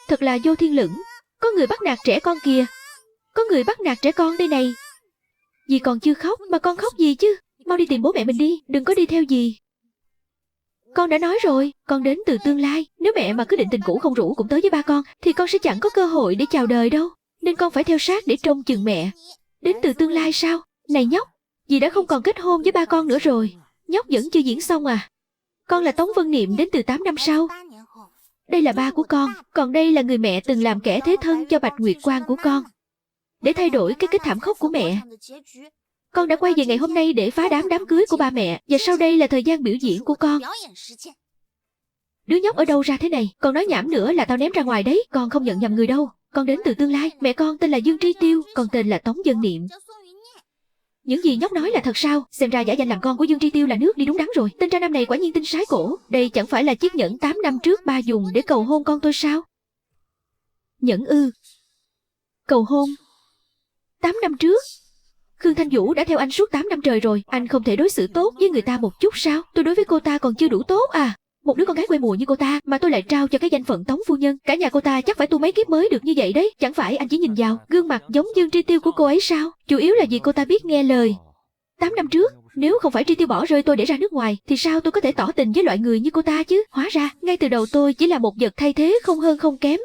Thật là vô thiên lửng. Có người bắt nạt trẻ con kìa. Có người bắt nạt trẻ con đây này. Dì còn chưa khóc mà con khóc gì chứ. Mau đi tìm bố mẹ mình đi, đừng có đi theo dì. Con đã nói rồi, con đến từ tương lai. Nếu mẹ mà cứ định tình cũ không rủ cũng tới với ba con thì con sẽ chẳng có cơ hội để chào đời đâu. Nên con phải theo sát để trông chừng mẹ. Đến từ tương lai sao? Này nhóc, dì đã không còn kết hôn với ba con nữa rồi. Nhóc vẫn chưa diễn xong à? Con là Tống Vân Niệm đến từ 8 năm sau. Đây là ba của con, còn đây là người mẹ từng làm kẻ thế thân cho Bạch Nguyệt Quang của con. Để thay đổi cái kết thảm khốc của mẹ, con đã quay về ngày hôm nay để phá đám cưới của ba mẹ. Và sau đây là thời gian biểu diễn của con. Đứa nhóc ở đâu ra thế này? Con nói nhảm nữa là tao ném ra ngoài đấy. Con không nhận nhầm người đâu. Con đến từ tương lai. Mẹ con tên là Dương Tri Tiêu, con tên là Tống Vân Niệm. Những gì nhóc nói là thật sao? Xem ra giả danh làm con của Dương Tri Tiêu là nước đi đúng đắn rồi. Tên tra nam này quả nhiên tinh sái cổ. Đây chẳng phải là chiếc nhẫn 8 năm trước ba dùng để cầu hôn con tôi sao? Nhẫn ư? Cầu hôn? 8 năm trước? Khương Thanh Vũ đã theo anh suốt 8 năm trời rồi. Anh không thể đối xử tốt với người ta một chút sao? Tôi đối với cô ta còn chưa đủ tốt à? Một đứa con gái quê mùa như cô ta mà tôi lại trao cho cái danh phận Tống phu nhân. Cả nhà cô ta chắc phải tu mấy kiếp mới được như vậy đấy. Chẳng phải anh chỉ nhìn vào gương mặt giống Dương Tri Tiêu của cô ấy sao? Chủ yếu là vì cô ta biết nghe lời. 8 năm trước, nếu không phải Tri Tiêu bỏ rơi tôi để ra nước ngoài thì sao tôi có thể tỏ tình với loại người như cô ta chứ? Hóa ra ngay từ đầu tôi chỉ là một vật thay thế không hơn không kém.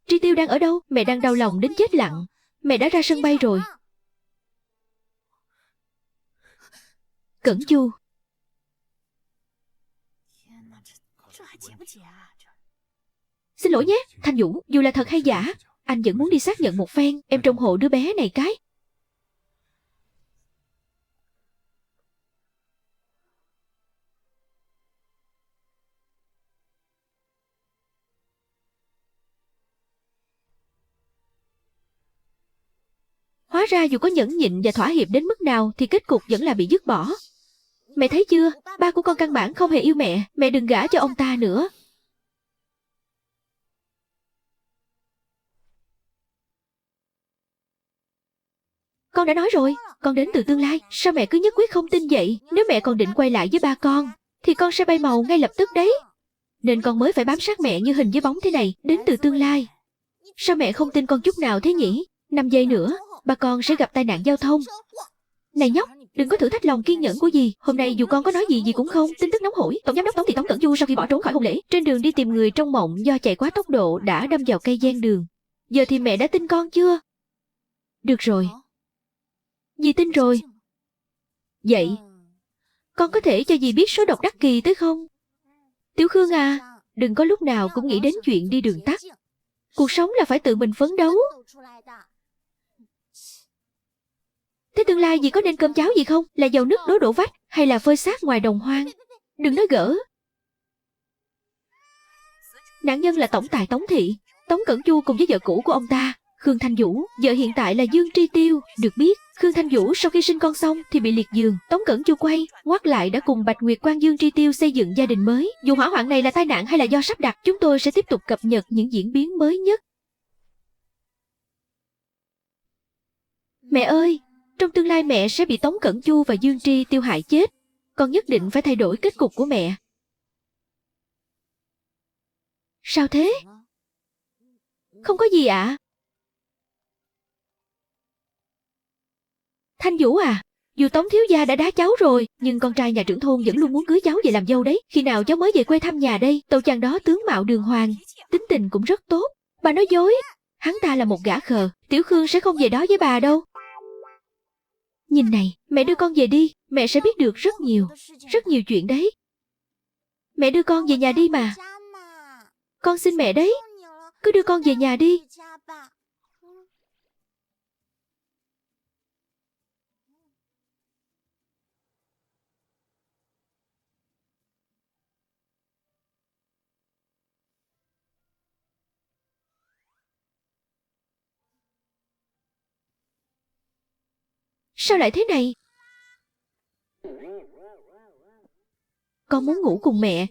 Tri Tiêu đang ở đâu? Mẹ đang đau lòng đến chết lặng. Mẹ đã ra sân bay rồi. Cẩn Chu. Xin lỗi nhé, Thanh Vũ, dù là thật hay giả, anh vẫn muốn đi xác nhận một phen. Em trông hộ đứa bé này cái. Hóa ra dù có nhẫn nhịn và thỏa hiệp đến mức nào thì kết cục vẫn là bị dứt bỏ. Mẹ thấy chưa, ba của con căn bản không hề yêu mẹ. Mẹ đừng gả cho ông ta nữa. Con đã nói rồi, con đến từ tương lai. Sao mẹ cứ nhất quyết không tin vậy? Nếu mẹ còn định quay lại với ba con thì con sẽ bay màu ngay lập tức đấy. Nên con mới phải bám sát mẹ như hình với bóng thế này. Đến từ tương lai. Sao mẹ không tin con chút nào thế nhỉ? 5 giây nữa ba con sẽ gặp tai nạn giao thông. Này nhóc, đừng có thử thách lòng kiên nhẫn của dì. Hôm nay dù con có nói gì cũng không. Tin tức nóng hổi, tổng giám đốc Tống thị Tống Cẩn Du sau khi bỏ trốn khỏi hôn lễ, trên đường đi tìm người trong mộng do chạy quá tốc độ đã đâm vào cây ven đường. Giờ thì mẹ đã tin con chưa? Được rồi, dì tin rồi. Vậy con có thể cho dì biết số độc đắc kỳ tới không? Tiểu Khương à, đừng có lúc nào cũng nghĩ đến chuyện đi đường tắt. Cuộc sống là phải tự mình phấn đấu. Thế tương lai dì có nên cơm cháo gì không? Là dầu nước đổ vách hay là phơi xác ngoài đồng hoang? Đừng nói gỡ. Nạn nhân là tổng tài Tống thị, Tống Cẩn Du cùng với vợ cũ của ông ta, Khương Thanh Vũ. Vợ hiện tại là Dương Tri Tiêu. Được biết, Khương Thanh Vũ sau khi sinh con xong thì bị liệt giường. Tống Cẩn Du quay ngoắt lại đã cùng Bạch Nguyệt Quang Dương Tri Tiêu xây dựng gia đình mới. Dù hỏa hoạn này là tai nạn hay là do sắp đặt, chúng tôi sẽ tiếp tục cập nhật những diễn biến mới nhất. Mẹ ơi, trong tương lai mẹ sẽ bị Tống Cẩn Du và Dương Tri Tiêu hại chết. Con nhất định phải thay đổi kết cục của mẹ. Sao thế? Không có gì ạ. Thanh Vũ à, dù Tống thiếu gia đã đá cháu rồi, nhưng con trai nhà trưởng thôn vẫn luôn muốn cưới cháu về làm dâu đấy. Khi nào cháu mới về quê thăm nhà đây? Cậu chàng đó tướng mạo đường hoàng, tính tình cũng rất tốt. Bà nói dối, hắn ta là một gã khờ. Tiểu Khương sẽ không về đó với bà đâu. Nhìn này, mẹ đưa con về đi, mẹ sẽ biết được rất nhiều chuyện đấy. Mẹ đưa con về nhà đi mà. Con xin mẹ đấy, cứ đưa con về nhà đi. Sao lại thế này? Con muốn ngủ cùng mẹ.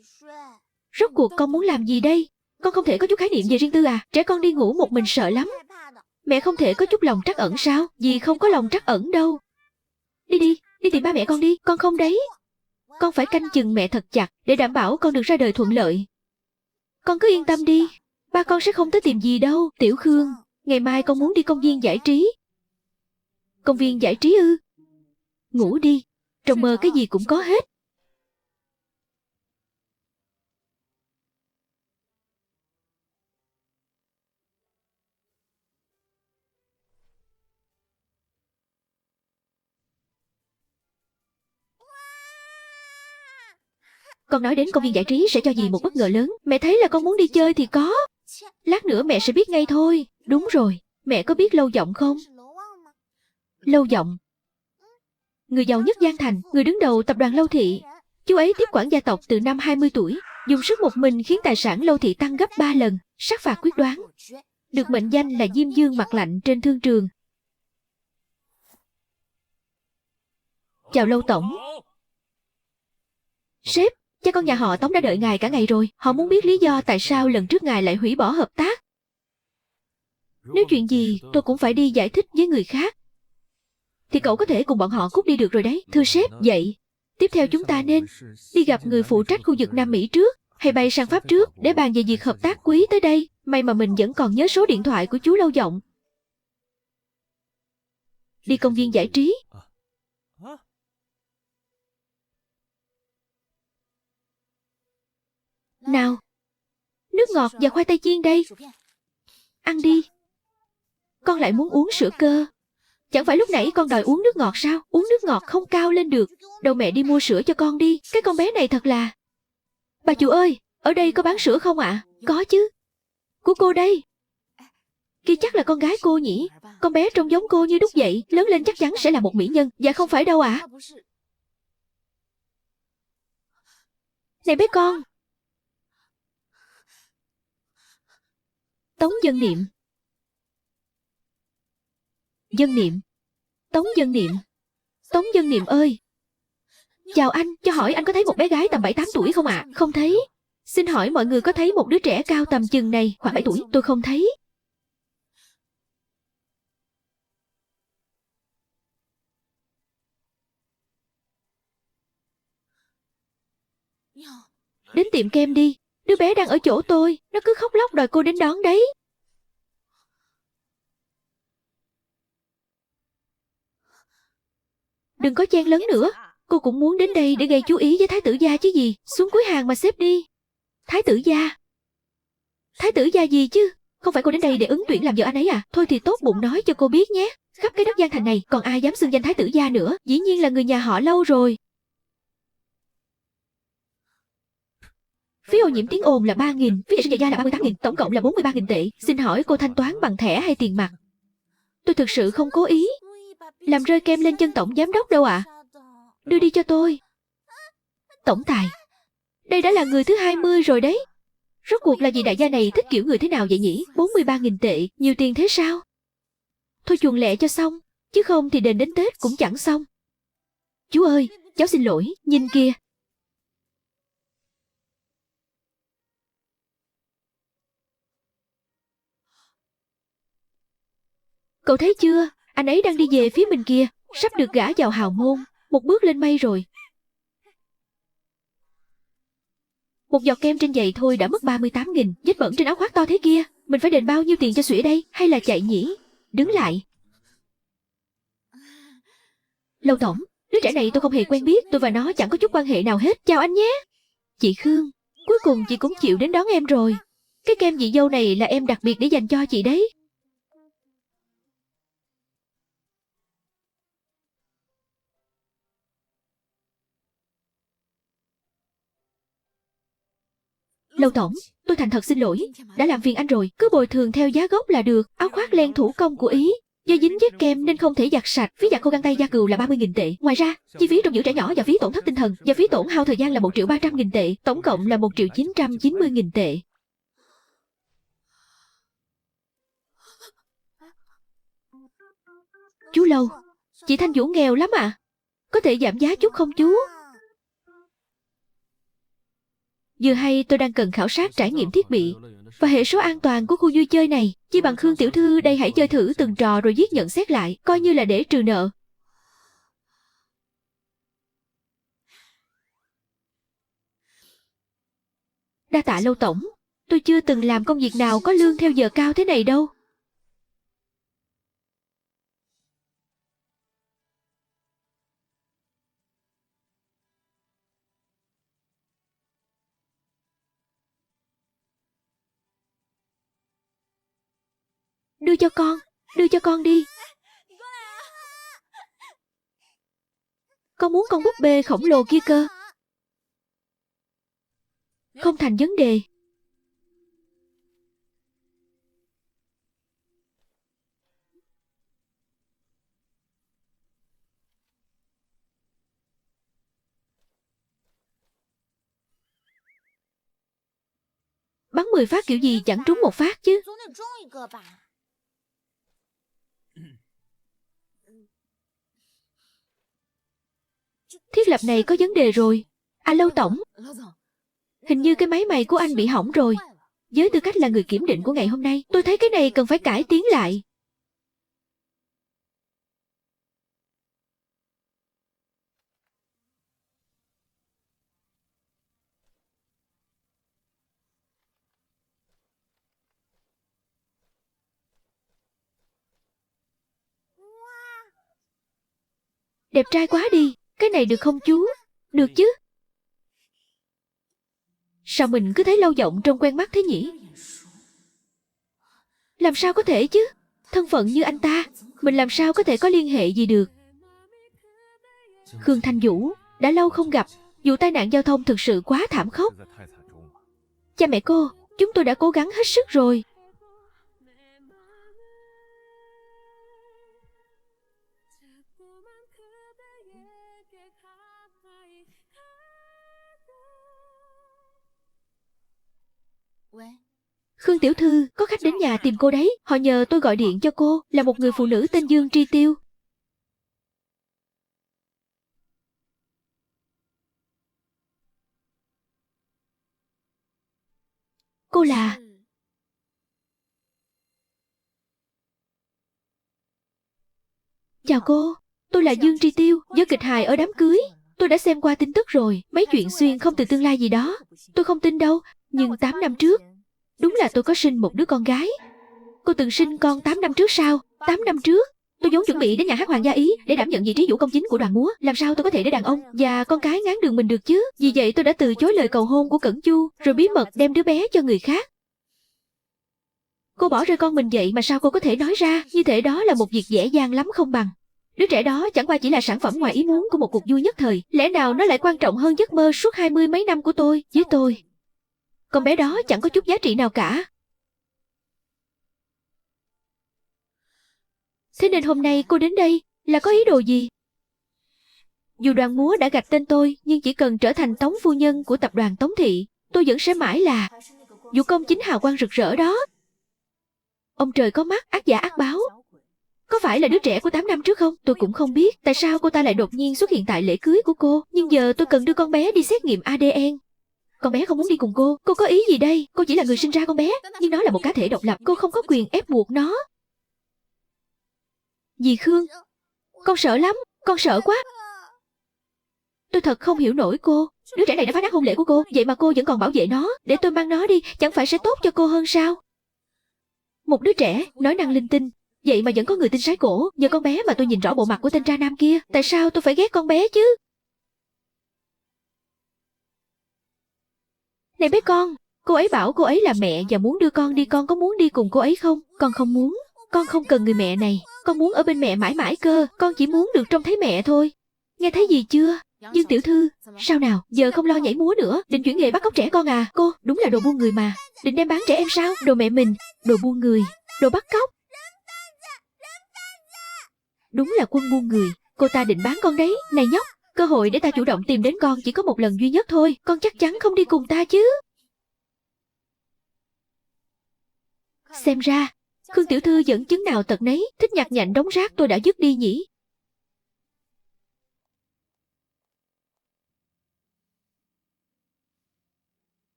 Rốt cuộc con muốn làm gì đây? Con không thể có chút khái niệm về riêng tư à? Trẻ con đi ngủ một mình sợ lắm. Mẹ không thể có chút lòng trắc ẩn sao? Dì không có lòng trắc ẩn đâu. Đi tìm ba mẹ con đi. Con không đấy. Con phải canh chừng mẹ thật chặt để đảm bảo con được ra đời thuận lợi. Con cứ yên tâm đi. Ba con sẽ không tới tìm gì đâu. Tiểu Khương, ngày mai con muốn đi công viên giải trí. Công viên giải trí ư? Ngủ đi, trong mơ cái gì cũng có hết. Con nói đến công viên giải trí sẽ cho dì một bất ngờ lớn. Mẹ thấy là con muốn đi chơi thì có. Lát nữa mẹ sẽ biết ngay thôi. Đúng rồi, mẹ có biết Lâu Giọng không? Lâu Giọng, người giàu nhất Giang Thành, người đứng đầu tập đoàn Lâu Thị. Chú ấy tiếp quản gia tộc từ năm 20 tuổi, dùng sức một mình khiến tài sản Lâu Thị tăng gấp 3 lần, sát phạt quyết đoán. Được mệnh danh là Diêm Dương mặt lạnh trên thương trường. Chào Lâu Tổng. Sếp, cha con nhà họ Tống đã đợi ngài cả ngày rồi. Họ muốn biết lý do tại sao lần trước ngài lại hủy bỏ hợp tác. Nếu chuyện gì tôi cũng phải đi giải thích với người khác, thì cậu có thể cùng bọn họ cút đi được rồi đấy. Thưa sếp, vậy tiếp theo chúng ta nên đi gặp người phụ trách khu vực Nam Mỹ trước, hay bay sang Pháp trước để bàn về việc hợp tác quý tới đây? May mà mình vẫn còn nhớ số điện thoại của chú Lâu Giọng. Đi công viên giải trí. Nào, nước ngọt và khoai tây chiên đây. Ăn đi. Con lại muốn uống sữa cơ. Chẳng phải lúc nãy con đòi uống nước ngọt sao? Uống nước ngọt không cao lên được. Đâu mẹ đi mua sữa cho con đi. Cái con bé này thật là... Bà chủ ơi, ở đây có bán sữa không ạ? Có chứ. Của cô đây. Kia chắc là con gái cô nhỉ? Con bé trông giống cô như đúc vậy. Lớn lên chắc chắn sẽ là một mỹ nhân. Dạ không phải đâu ạ. Này bé con. Tống Dân Niệm. Dân Niệm. Tống Dân Niệm. Tống Dân Niệm ơi. Chào anh, cho hỏi anh có thấy một bé gái tầm 7-8 tuổi không ạ? Không thấy. Xin hỏi mọi người có thấy một đứa trẻ cao tầm chừng này, khoảng 7 tuổi? Tôi không thấy. Đến tiệm kem đi. Đứa bé đang ở chỗ tôi, nó cứ khóc lóc đòi cô đến đón đấy. Đừng có chen lấn nữa. Cô cũng muốn đến đây để gây chú ý với thái tử gia chứ gì. Xuống cuối hàng mà xếp đi. Thái tử gia? Thái tử gia gì chứ? Không phải cô đến đây để ứng tuyển làm vợ anh ấy à? Thôi thì tốt bụng nói cho cô biết nhé. Khắp cái đất Giang Thành này còn ai dám xưng danh thái tử gia nữa. Dĩ nhiên là người nhà họ Lâu rồi. Phí ô nhiễm tiếng ồn là 3.000, phí vệ sinh gia là 38.000, tổng cộng là 43.000 tệ. Xin hỏi cô thanh toán bằng thẻ hay tiền mặt? Tôi thực sự không cố ý làm rơi kem lên chân tổng giám đốc đâu ạ. Đưa đi cho tôi. Tổng tài, đây đã là người thứ 20 rồi đấy. Rốt cuộc là vị đại gia này thích kiểu người thế nào vậy nhỉ? 43.000 tệ, nhiều tiền thế sao? Thôi chuồn lẹ cho xong, chứ không thì đền đến Tết cũng chẳng xong. Chú ơi, cháu xin lỗi, nhìn kìa. Cậu thấy chưa, anh ấy đang đi về phía mình kìa, sắp được gả vào hào môn, một bước lên mây rồi. Một giọt kem trên giày thôi đã mất 38.000, vết bẩn trên áo khoác to thế kia, mình phải đền bao nhiêu tiền cho Xuể đây, hay là chạy nhỉ? Đứng lại. Lâu Tổng, đứa trẻ này tôi không hề quen biết, tôi và nó chẳng có chút quan hệ nào hết, chào anh nhé. Chị Khương, cuối cùng chị cũng chịu đến đón em rồi. Cái kem chị dâu này là em đặc biệt để dành cho chị đấy. Lâu Tổng, tôi thành thật xin lỗi, đã làm phiền anh rồi, cứ bồi thường theo giá gốc là được. Áo khoác len thủ công của Ý, do dính vết kem nên không thể giặt sạch. Phí giặt khô găng tay da cừu là 30.000 tệ. Ngoài ra, chi phí trông giữ trẻ nhỏ và phí tổn thất tinh thần và phí tổn hao thời gian là 1.300.000 tệ, tổng cộng là 1.990.000 tệ. Chú Lâu, chị Thanh Vũ nghèo lắm à? Có thể giảm giá chút không chú? Vừa hay tôi đang cần khảo sát trải nghiệm thiết bị và hệ số an toàn của khu vui chơi này. Chi bằng Khương tiểu thư đây hãy chơi thử từng trò rồi viết nhận xét lại, coi như là để trừ nợ. Đa tạ Lâu Tổng. Tôi chưa từng làm công việc nào có lương theo giờ cao thế này đâu. Đưa cho con đi. Con muốn con búp bê khổng lồ kia cơ. Không thành vấn đề. Bắn 10 phát kiểu gì chẳng trúng một phát chứ. Thiết lập này có vấn đề rồi. Lâu tổng, hình như cái máy mày của anh bị hỏng rồi. Với tư cách là người kiểm định của ngày hôm nay, tôi thấy cái này cần phải cải tiến lại. Đẹp trai quá đi. Cái này được không chú? Được chứ. Sao mình cứ thấy Lâu giọng trông quen mắt thế nhỉ? Làm sao có thể chứ? Thân phận như anh ta, mình làm sao có thể có liên hệ gì được? Khương Thanh Vũ, đã lâu không gặp. Vụ tai nạn giao thông thực sự quá thảm khốc. Cha mẹ cô, chúng tôi đã cố gắng hết sức rồi. Khương tiểu thư, có khách đến nhà tìm cô đấy. Họ nhờ tôi gọi điện cho cô, là một người phụ nữ tên Dương Tri Tiêu. Cô là... Chào cô, tôi là Dương Tri Tiêu, do kịch hài ở đám cưới. Tôi đã xem qua tin tức rồi, mấy chuyện xuyên không từ tương lai gì đó. Tôi không tin đâu, nhưng 8 năm trước, đúng là tôi có sinh một đứa con gái. Cô từng sinh con 8 năm trước sao? 8 năm trước, tôi vốn chuẩn bị đến nhà hát Hoàng gia Ý để đảm nhận vị trí vũ công chính của đoàn múa. Làm sao tôi có thể để đàn ông và con cái ngáng đường mình được chứ? Vì vậy tôi đã từ chối lời cầu hôn của Cẩn Chu, rồi bí mật đem đứa bé cho người khác. Cô bỏ rơi con mình vậy mà sao cô có thể nói ra? Như thể đó là một việc dễ dàng lắm không bằng. Đứa trẻ đó chẳng qua chỉ là sản phẩm ngoài ý muốn của một cuộc vui nhất thời. Lẽ nào nó lại quan trọng hơn giấc mơ suốt 20 mấy năm của tôi với tôi? Con bé đó chẳng có chút giá trị nào cả. Thế nên hôm nay cô đến đây là có ý đồ gì? Dù đoàn múa đã gạch tên tôi, nhưng chỉ cần trở thành Tống phu nhân của tập đoàn Tống Thị, tôi vẫn sẽ mãi là vũ công chính hào quang rực rỡ đó. Ông trời có mắt, ác giả ác báo. Có phải là đứa trẻ của 8 năm trước không? Tôi cũng không biết tại sao cô ta lại đột nhiên xuất hiện tại lễ cưới của cô. Nhưng giờ tôi cần đưa con bé đi xét nghiệm ADN. Con bé không muốn đi cùng cô có ý gì đây? Cô chỉ là người sinh ra con bé, nhưng nó là một cá thể độc lập, cô không có quyền ép buộc nó. Dì Khương, con sợ lắm, con sợ quá. Tôi thật không hiểu nổi cô. Đứa trẻ này đã phá nát hôn lễ của cô, vậy mà cô vẫn còn bảo vệ nó. Để tôi mang nó đi, chẳng phải sẽ tốt cho cô hơn sao? Một đứa trẻ, nói năng linh tinh, vậy mà vẫn có người tin sái cổ. Nhờ con bé mà tôi nhìn rõ bộ mặt của tên tra nam kia. Tại sao tôi phải ghét con bé chứ? Này bé con, cô ấy bảo cô ấy là mẹ và muốn đưa con đi, con có muốn đi cùng cô ấy không? Con không muốn, con không cần người mẹ này. Con muốn ở bên mẹ mãi mãi cơ, con chỉ muốn được trông thấy mẹ thôi. Nghe thấy gì chưa? Dương tiểu thư, sao nào, giờ không lo nhảy múa nữa, định chuyển nghề bắt cóc trẻ con à? Cô, đúng là đồ buôn người mà. Định đem bán trẻ em sao? Đồ mẹ mình, đồ buôn người, đồ bắt cóc. Đúng là quân buôn người, cô ta định bán con đấy. Này nhóc, cơ hội để ta chủ động tìm đến con chỉ có một lần duy nhất thôi. Con chắc chắn không đi cùng ta chứ? Xem ra, Khương tiểu thư dẫn chứng nào tật nấy, thích nhặt nhạnh đống rác tôi đã dứt đi nhỉ?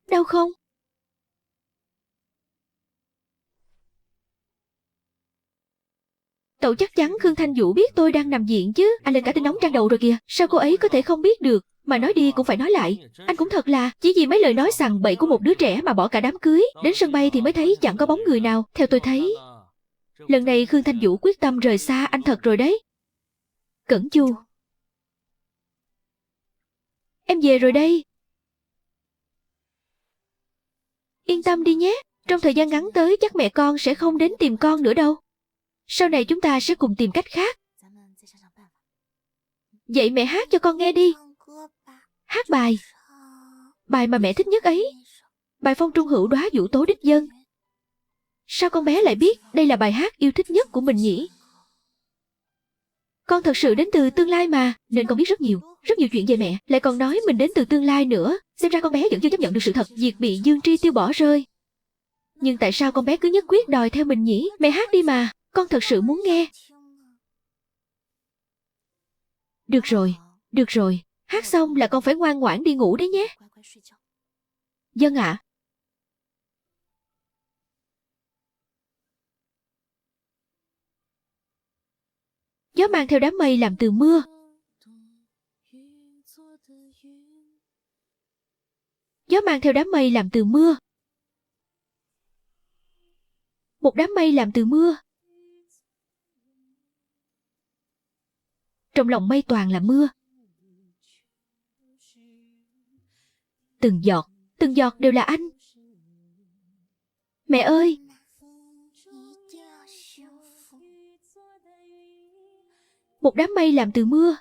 Đau không? Cậu chắc chắn Khương Thanh Vũ biết tôi đang nằm viện chứ? Anh lên cả tin nóng trang đầu rồi kìa. Sao cô ấy có thể không biết được? Mà nói đi cũng phải nói lại, anh cũng thật là chỉ vì mấy lời nói sằng bậy của một đứa trẻ mà bỏ cả đám cưới. Đến sân bay thì mới thấy chẳng có bóng người nào. Theo tôi thấy, lần này Khương Thanh Vũ quyết tâm rời xa anh thật rồi đấy. Cẩn Chu, em về rồi đây. Yên tâm đi nhé, trong thời gian ngắn tới chắc mẹ con sẽ không đến tìm con nữa đâu. Sau này chúng ta sẽ cùng tìm cách khác. Vậy mẹ hát cho con nghe đi. Hát bài mà mẹ thích nhất ấy. Bài Phong Trung Hữu Đóa Vũ Tố Đích Dân. Sao con bé lại biết đây là bài hát yêu thích nhất của mình nhỉ? Con thật sự đến từ tương lai mà, nên con biết rất nhiều chuyện về mẹ. Lại còn nói mình đến từ tương lai nữa. Xem ra con bé vẫn chưa chấp nhận được sự thật việc bị Dương Tri Tiêu bỏ rơi. Nhưng tại sao con bé cứ nhất quyết đòi theo mình nhỉ? Mẹ hát đi mà, con thật sự muốn nghe. Được rồi, hát xong là con phải ngoan ngoãn đi ngủ đấy nhé. Vâng ạ. Gió mang theo đám mây làm từ mưa. Gió mang theo đám mây làm từ mưa. Một đám mây làm từ mưa. Trong lòng mây toàn là mưa. Từng giọt đều là anh. Mẹ ơi! Một đám mây làm từ mưa.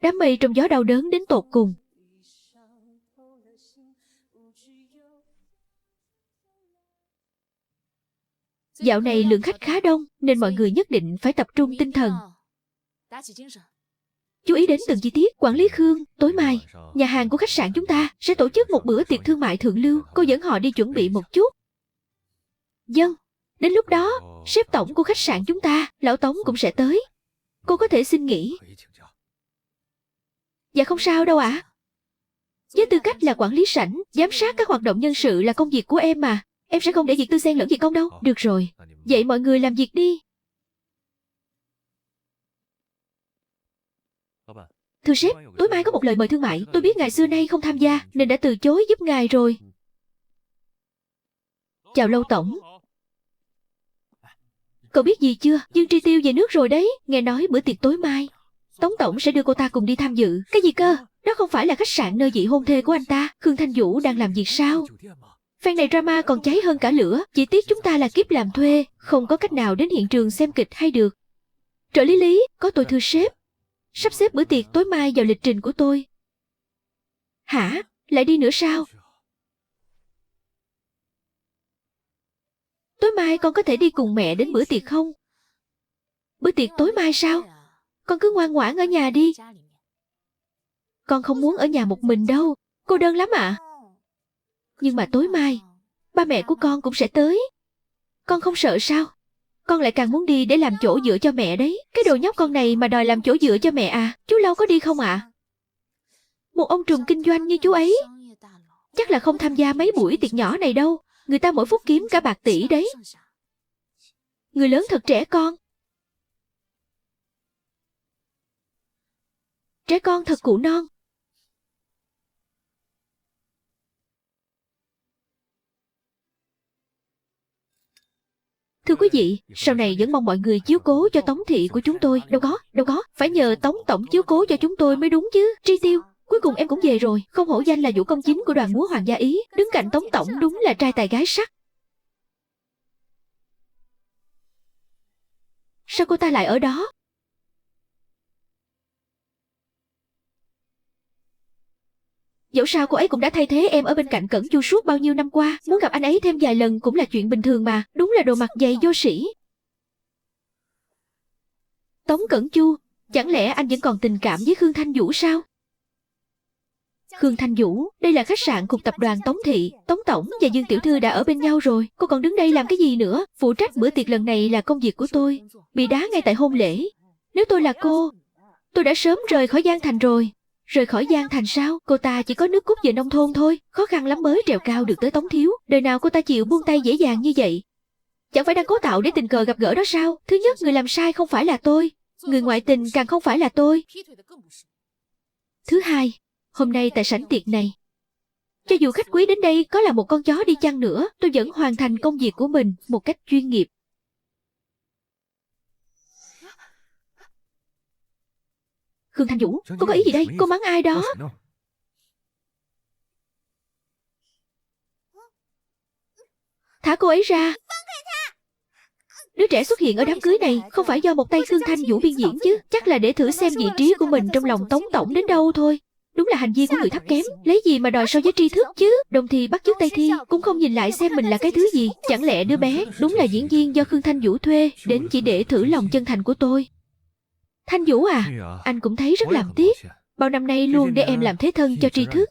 Đám mây trong gió đau đớn đến tột cùng. Dạo này lượng khách khá đông, nên mọi người nhất định phải tập trung tinh thần. Chú ý đến từng chi tiết. Quản lý Khương, tối mai, nhà hàng của khách sạn chúng ta sẽ tổ chức một bữa tiệc thương mại thượng lưu. Cô dẫn họ đi chuẩn bị một chút. Vâng, đến lúc đó, sếp tổng của khách sạn chúng ta, lão Tống cũng sẽ tới. Cô có thể xin nghỉ. Dạ không sao đâu ạ. Với tư cách là quản lý sảnh, giám sát các hoạt động nhân sự là công việc của em mà. Em sẽ không để việc tư xen lẫn việc công đâu. Được rồi, vậy mọi người làm việc đi. Thưa sếp, tối mai có một lời mời thương mại. Tôi biết ngài xưa nay không tham gia, nên đã từ chối giúp ngài rồi. Chào Lâu Tổng. Cậu biết gì chưa? Dương Tri Tiêu về nước rồi đấy. Nghe nói bữa tiệc tối mai, Tống Tổng sẽ đưa cô ta cùng đi tham dự. Cái gì cơ? Đó không phải là khách sạn nơi vị hôn thê của anh ta. Khương Thanh Vũ đang làm việc sao? Phen này drama còn cháy hơn cả lửa. Chỉ tiếc chúng ta là kiếp làm thuê, không có cách nào đến hiện trường xem kịch hay được. Trợ lý Lý, có tôi thưa sếp. Sắp xếp bữa tiệc tối mai vào lịch trình của tôi. Hả? Lại đi nữa sao? Tối mai con có thể đi cùng mẹ đến bữa tiệc không? Bữa tiệc tối mai sao? Con cứ ngoan ngoãn ở nhà đi. Con không muốn ở nhà một mình đâu. Cô đơn lắm ạ. Nhưng mà tối mai, ba mẹ của con cũng sẽ tới. Con không sợ sao? Con lại càng muốn đi để làm chỗ dựa cho mẹ đấy. Cái đồ nhóc con này mà đòi làm chỗ dựa cho mẹ à? Chú Lâu có đi không ạ? Một ông trùm kinh doanh như chú ấy chắc là không tham gia mấy buổi tiệc nhỏ này đâu. Người ta mỗi phút kiếm cả bạc tỷ đấy. Người lớn thật trẻ con. Trẻ con thật cụ non. Thưa quý vị, sau này vẫn mong mọi người chiếu cố cho Tống thị của chúng tôi. Đâu có, phải nhờ Tống tổng chiếu cố cho chúng tôi mới đúng chứ. Tri Tiêu, cuối cùng em cũng về rồi. Không hổ danh là vũ công chính của đoàn múa Hoàng gia Ý. Đứng cạnh Tống tổng đúng là trai tài gái sắc. Sao cô ta lại ở đó? Dẫu sao cô ấy cũng đã thay thế em ở bên cạnh Cẩn Chu suốt bao nhiêu năm qua. Muốn gặp anh ấy thêm vài lần cũng là chuyện bình thường mà. Đúng là đồ mặt dày vô sĩ. Tống Cẩn Chu, chẳng lẽ anh vẫn còn tình cảm với Khương Thanh Vũ sao? Khương Thanh Vũ, đây là khách sạn thuộc tập đoàn Tống thị. Tống tổng và Dương tiểu thư đã ở bên nhau rồi. Cô còn đứng đây làm cái gì nữa? Phụ trách bữa tiệc lần này là công việc của tôi. Bị đá ngay tại hôn lễ. Nếu tôi là cô, tôi đã sớm rời khỏi Giang Thành rồi. Rời khỏi Giang Thành sao? Cô ta chỉ có nước cốt về nông thôn thôi. Khó khăn lắm mới trèo cao được tới Tống thiếu. Đời nào cô ta chịu buông tay dễ dàng như vậy? Chẳng phải đang cố tạo để tình cờ gặp gỡ đó sao? Thứ nhất, người làm sai không phải là tôi. Người ngoại tình càng không phải là tôi. Thứ hai, hôm nay tại sảnh tiệc này, cho dù khách quý đến đây có là một con chó đi chăng nữa, tôi vẫn hoàn thành công việc của mình một cách chuyên nghiệp. Khương Thanh Vũ, cô có ý gì đây? Cô mắng ai đó? Thả cô ấy ra. Đứa trẻ xuất hiện ở đám cưới này không phải do một tay Khương Thanh Vũ biên diễn chứ. Chắc là để thử xem vị trí của mình trong lòng Tống tổng đến đâu thôi. Đúng là hành vi của người thấp kém. Lấy gì mà đòi so với tri thức chứ? Đồng thì bắt chước Tây Thi, cũng không nhìn lại xem mình là cái thứ gì. Chẳng lẽ đứa bé đúng là diễn viên do Khương Thanh Vũ thuê đến chỉ để thử lòng chân thành của tôi? Thanh Vũ à, anh cũng thấy rất làm tiếc. Bao năm nay luôn để em làm thế thân cho tri thức.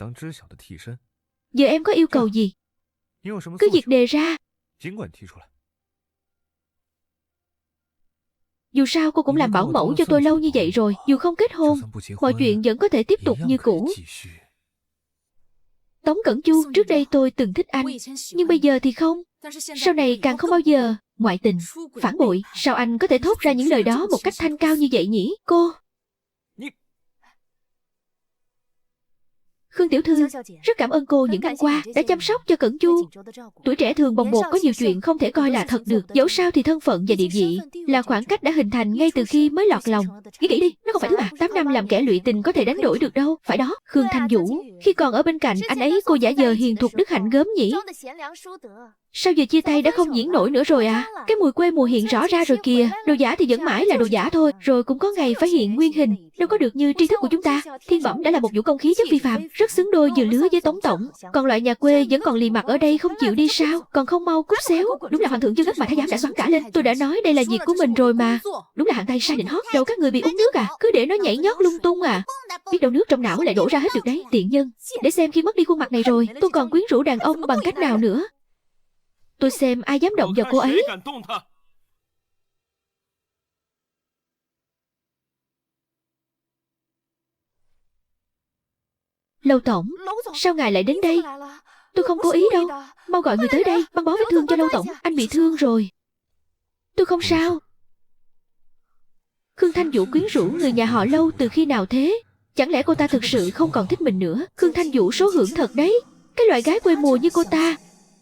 Giờ em có yêu cầu gì? Cứ việc đề ra. Dù sao cô cũng làm bảo mẫu cho tôi lâu như vậy rồi. Dù không kết hôn, mọi chuyện vẫn có thể tiếp tục như cũ. Tống Cẩn Chu, trước đây tôi từng thích anh, nhưng bây giờ thì không. Sau này càng không bao giờ. Ngoại tình, phản bội, sao anh có thể thốt ra những lời đó một cách thanh cao như vậy nhỉ? Cô... Khương tiểu thư, rất cảm ơn cô những năm qua đã chăm sóc cho Cẩn Chu. Tuổi trẻ thường bồng bột có nhiều chuyện không thể coi là thật được. Dẫu sao thì thân phận và địa vị là khoảng cách đã hình thành ngay từ khi mới lọt lòng. Nghĩ kỹ đi, nó không phải thứ mà 8 năm làm kẻ lụy tình có thể đánh đổi được đâu. Phải đó, Khương Thanh Vũ, khi còn ở bên cạnh anh ấy cô giả vờ hiền thục đức hạnh gớm nhỉ? Sao giờ chia tay đã không diễn nổi nữa rồi à? Cái mùi quê mùa hiện rõ ra rồi kìa. Đồ giả thì vẫn mãi là đồ giả thôi. Rồi cũng có ngày phải hiện nguyên hình. Đâu có được như tri thức của chúng ta. Thiên Bẩm đã là một vũ công khí chất phi phàm, rất xứng đôi vừa lứa với Tống tổng. Còn loại nhà quê vẫn còn lì mặt ở đây không chịu đi sao? Còn không mau cút xéo. Đúng là hoàng thượng chưa gấp mà thái giám đã xoắn cả lên. Tôi đã nói đây là việc của mình rồi mà. Đúng là hạng tay sai định hót. Đâu các người bị uống nước à? Cứ để nó nhảy nhót lung tung à? Biết đâu nước trong não lại đổ ra hết được đấy. Tiện nhân. Để xem khi mất đi khuôn mặt này rồi, tôi còn quyến rũ đàn ông bằng cách nào nữa. Tôi xem ai dám động vào cô ấy. Lâu tổng, sao ngài lại đến đây? Tôi không cố ý đâu. Mau gọi người tới đây, băng bó vết thương cho Lâu tổng. Anh bị thương rồi. Tôi không sao. Khương Thanh Vũ quyến rũ người nhà họ Lâu từ khi nào thế? Chẳng lẽ cô ta thực sự không còn thích mình nữa? Khương Thanh Vũ số hưởng thật đấy. Cái loại gái quê mùa như cô ta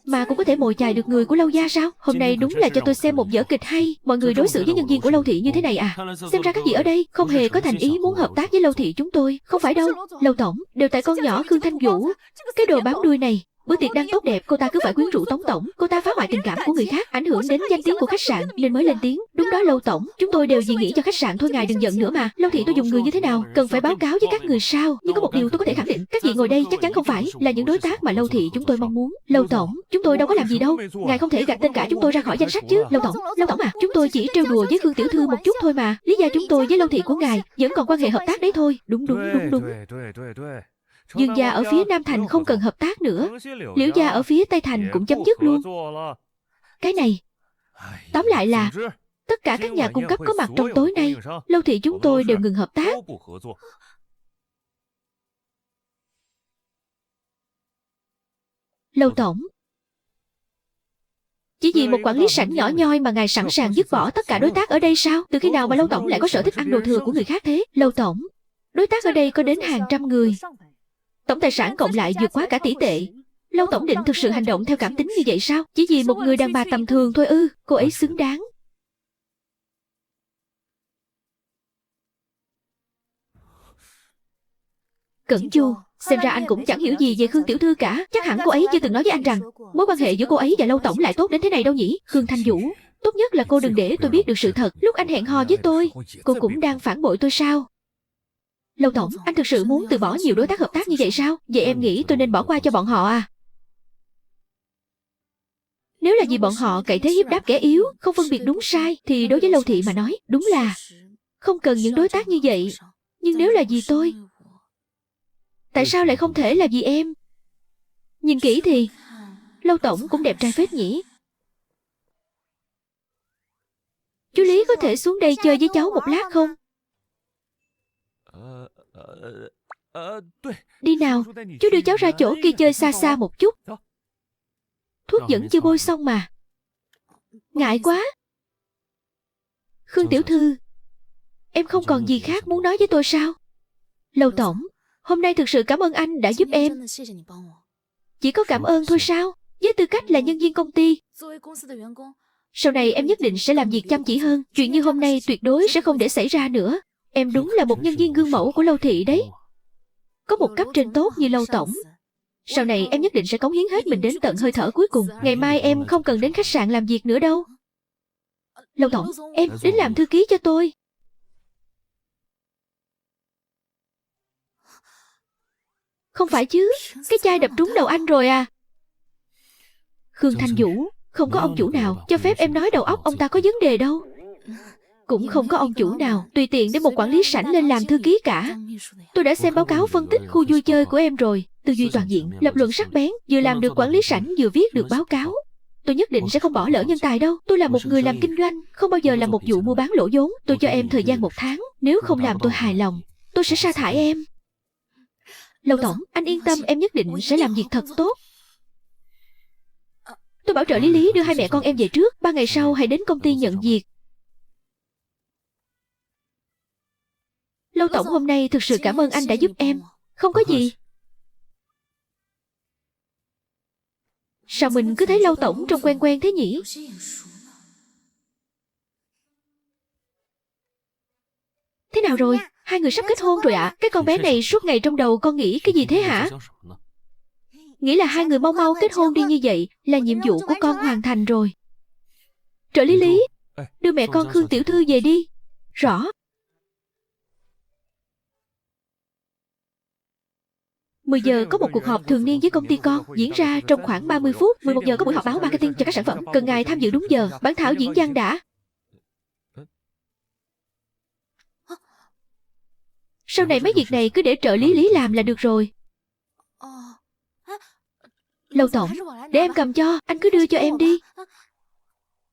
mà cũng có thể mồi chài được người của Lâu gia sao? Hôm nay đúng là cho tôi xem một vở kịch hay. Mọi người đối xử với nhân viên của Lâu thị như thế này à? Xem ra các vị ở đây không hề có thành ý muốn hợp tác với Lâu thị chúng tôi. Không phải đâu. Lâu tổng, đều tại con nhỏ Khương Thanh Vũ. Cái đồ bám đuôi này. Bữa tiệc đang tốt đẹp, cô ta cứ phải quyến rũ Tống tổng. Cô ta phá hoại tình cảm của người khác, ảnh hưởng đến danh tiếng của khách sạn nên mới lên tiếng. Đúng đó Lâu tổng, chúng tôi đều vì nghĩ cho khách sạn thôi, ngài đừng giận nữa mà. Lâu thị tôi dùng người như thế nào, cần phải báo cáo với các người sao? Nhưng có một điều tôi có thể khẳng định, các vị ngồi đây chắc chắn không phải là những đối tác mà Lâu thị chúng tôi mong muốn. Lâu tổng, chúng tôi đâu có làm gì đâu. Ngài không thể gạch tên cả chúng tôi ra khỏi danh sách chứ. Lâu tổng à, chúng tôi chỉ trêu đùa với Khương tiểu thư một chút thôi mà. Lý do chúng tôi với Lâu thị của ngài vẫn còn quan hệ hợp tác đấy thôi. Đúng. Dương gia ở phía Nam Thành không cần hợp tác nữa. Liễu gia ở phía Tây Thành cũng chấm dứt luôn. Cái này tóm lại là tất cả các nhà cung cấp có mặt trong tối nay, Lâu thị chúng tôi đều ngừng hợp tác. Lâu tổng, chỉ vì một quản lý sảnh nhỏ nhoi mà ngài sẵn sàng dứt bỏ tất cả đối tác ở đây sao? Từ khi nào mà Lâu tổng lại có sở thích ăn đồ thừa của người khác thế? Lâu tổng, đối tác ở đây có đến hàng trăm người. Tổng tài sản cộng lại vượt quá cả tỷ tệ. Lâu tổng định thực sự hành động theo cảm tính như vậy sao? Chỉ vì một người đàn bà tầm thường thôi ư? Cô ấy xứng đáng. Cẩn Chu, xem ra anh cũng chẳng hiểu gì về Khương tiểu thư cả. Chắc hẳn cô ấy chưa từng nói với anh rằng mối quan hệ giữa cô ấy và Lâu tổng lại tốt đến thế này đâu nhỉ? Khương Thanh Vũ, tốt nhất là cô đừng để tôi biết được sự thật. Lúc anh hẹn hò với tôi, cô cũng đang phản bội tôi sao? Lâu tổng, anh thực sự muốn từ bỏ nhiều đối tác hợp tác như vậy sao? Vậy em nghĩ tôi nên bỏ qua cho bọn họ à? Nếu là vì bọn họ cậy thế hiếp đáp kẻ yếu, không phân biệt đúng sai, thì đối với Lâu thị mà nói, đúng là không cần những đối tác như vậy. Nhưng nếu là vì tôi, tại sao lại không thể là vì em? Nhìn kỹ thì Lâu tổng cũng đẹp trai phết nhỉ. Chú Lý có thể xuống đây chơi với cháu một lát không? Đi nào, chú đưa cháu ra chỗ kia chơi xa xa một chút. Thuốc vẫn chưa bôi xong mà. Ngại quá. Khương tiểu thư, Em không còn gì khác muốn nói với tôi sao? Lâu tổng, hôm nay thực sự cảm ơn anh đã giúp em. Chỉ có cảm ơn thôi sao? Với tư cách là nhân viên công ty, sau này em nhất định sẽ làm việc chăm chỉ hơn. Chuyện như hôm nay tuyệt đối sẽ không để xảy ra nữa. Em đúng là một nhân viên gương mẫu của Lâu thị đấy. Có một cấp trên tốt như Lâu tổng, sau này em nhất định sẽ cống hiến hết mình đến tận hơi thở cuối cùng. Ngày mai em không cần đến khách sạn làm việc nữa đâu. Lâu tổng, em đến làm thư ký cho tôi. Không phải chứ, cái chai đập trúng đầu anh rồi à? Khương Thanh Vũ, không có ông chủ nào cho phép em nói đầu óc ông ta có vấn đề đâu. Cũng không có ông chủ nào tùy tiện để một quản lý sảnh lên làm thư ký cả. Tôi đã xem báo cáo phân tích khu vui chơi của em rồi. Tư duy toàn diện, lập luận sắc bén, vừa làm được quản lý sảnh vừa viết được báo cáo. Tôi nhất định sẽ không bỏ lỡ nhân tài đâu. Tôi là một người làm kinh doanh, không bao giờ làm một vụ mua bán lỗ vốn. Tôi cho em thời gian 1 tháng. Nếu không làm tôi hài lòng, tôi sẽ sa thải em. Lâu tổng, anh yên tâm, em nhất định sẽ làm việc thật tốt. Tôi bảo trợ Lý Lý đưa 2 mẹ con em về trước, 3 ngày sau hãy đến công ty nhận việc. Lâu tổng, hôm nay thực sự cảm ơn anh đã giúp em. Không có gì. Sao mình cứ thấy Lâu tổng trông quen quen thế nhỉ? Thế nào rồi? 2 người sắp kết hôn rồi ạ. Cái con bé này suốt ngày trong đầu con nghĩ cái gì thế hả? Nghĩ là 2 người mau mau kết hôn đi, như vậy là nhiệm vụ của con hoàn thành rồi. Trợ lý Lý, đưa mẹ con Khương tiểu thư về đi. Rõ. 10 giờ có một cuộc họp thường niên với công ty con, diễn ra trong khoảng 30 phút. 11 giờ có buổi họp báo marketing cho các sản phẩm. Cần ngài tham dự đúng giờ. Bản thảo diễn văn đã. Sau này mấy việc này cứ để trợ lý Lý làm là được rồi. Lâu tổng, để em cầm cho, anh cứ đưa cho em đi.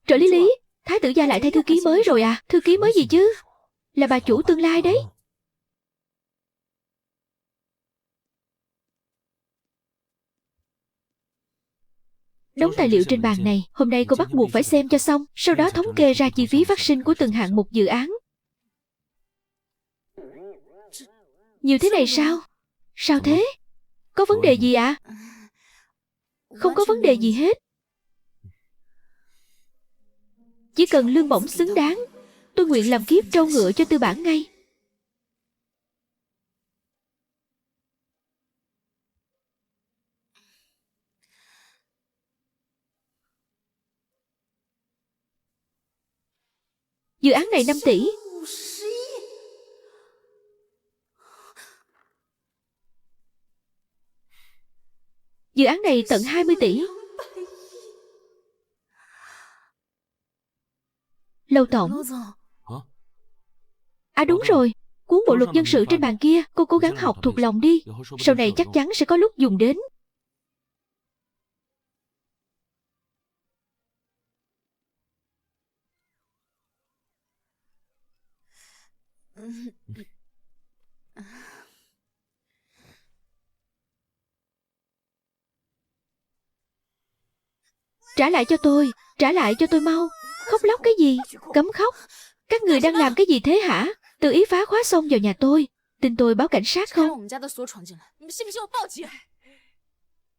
Trợ lý Lý, Thái tử gia lại thay thư ký mới rồi à? Thư ký mới gì chứ? Là bà chủ tương lai đấy. Đống tài liệu trên bàn này, hôm nay cô bắt buộc phải xem cho xong, sau đó thống kê ra chi phí phát sinh của từng hạng mục dự án. Nhiều thế này sao? Sao thế? Có vấn đề gì ạ? Không có vấn đề gì hết. Chỉ cần lương bổng xứng đáng, tôi nguyện làm kiếp trâu ngựa cho tư bản ngay. Dự án này 5 tỷ. Dự án này tận 20 tỷ. Lâu tổng. À đúng rồi, cuốn bộ luật dân sự trên bàn kia, cô cố gắng học thuộc lòng đi. Sau này chắc chắn sẽ có lúc dùng đến. Trả lại cho tôi, trả lại cho tôi mau. Khóc lóc cái gì? Cấm khóc. Các người đang làm cái gì thế hả? Tự ý phá khóa xông vào nhà tôi. Tin tôi báo cảnh sát không?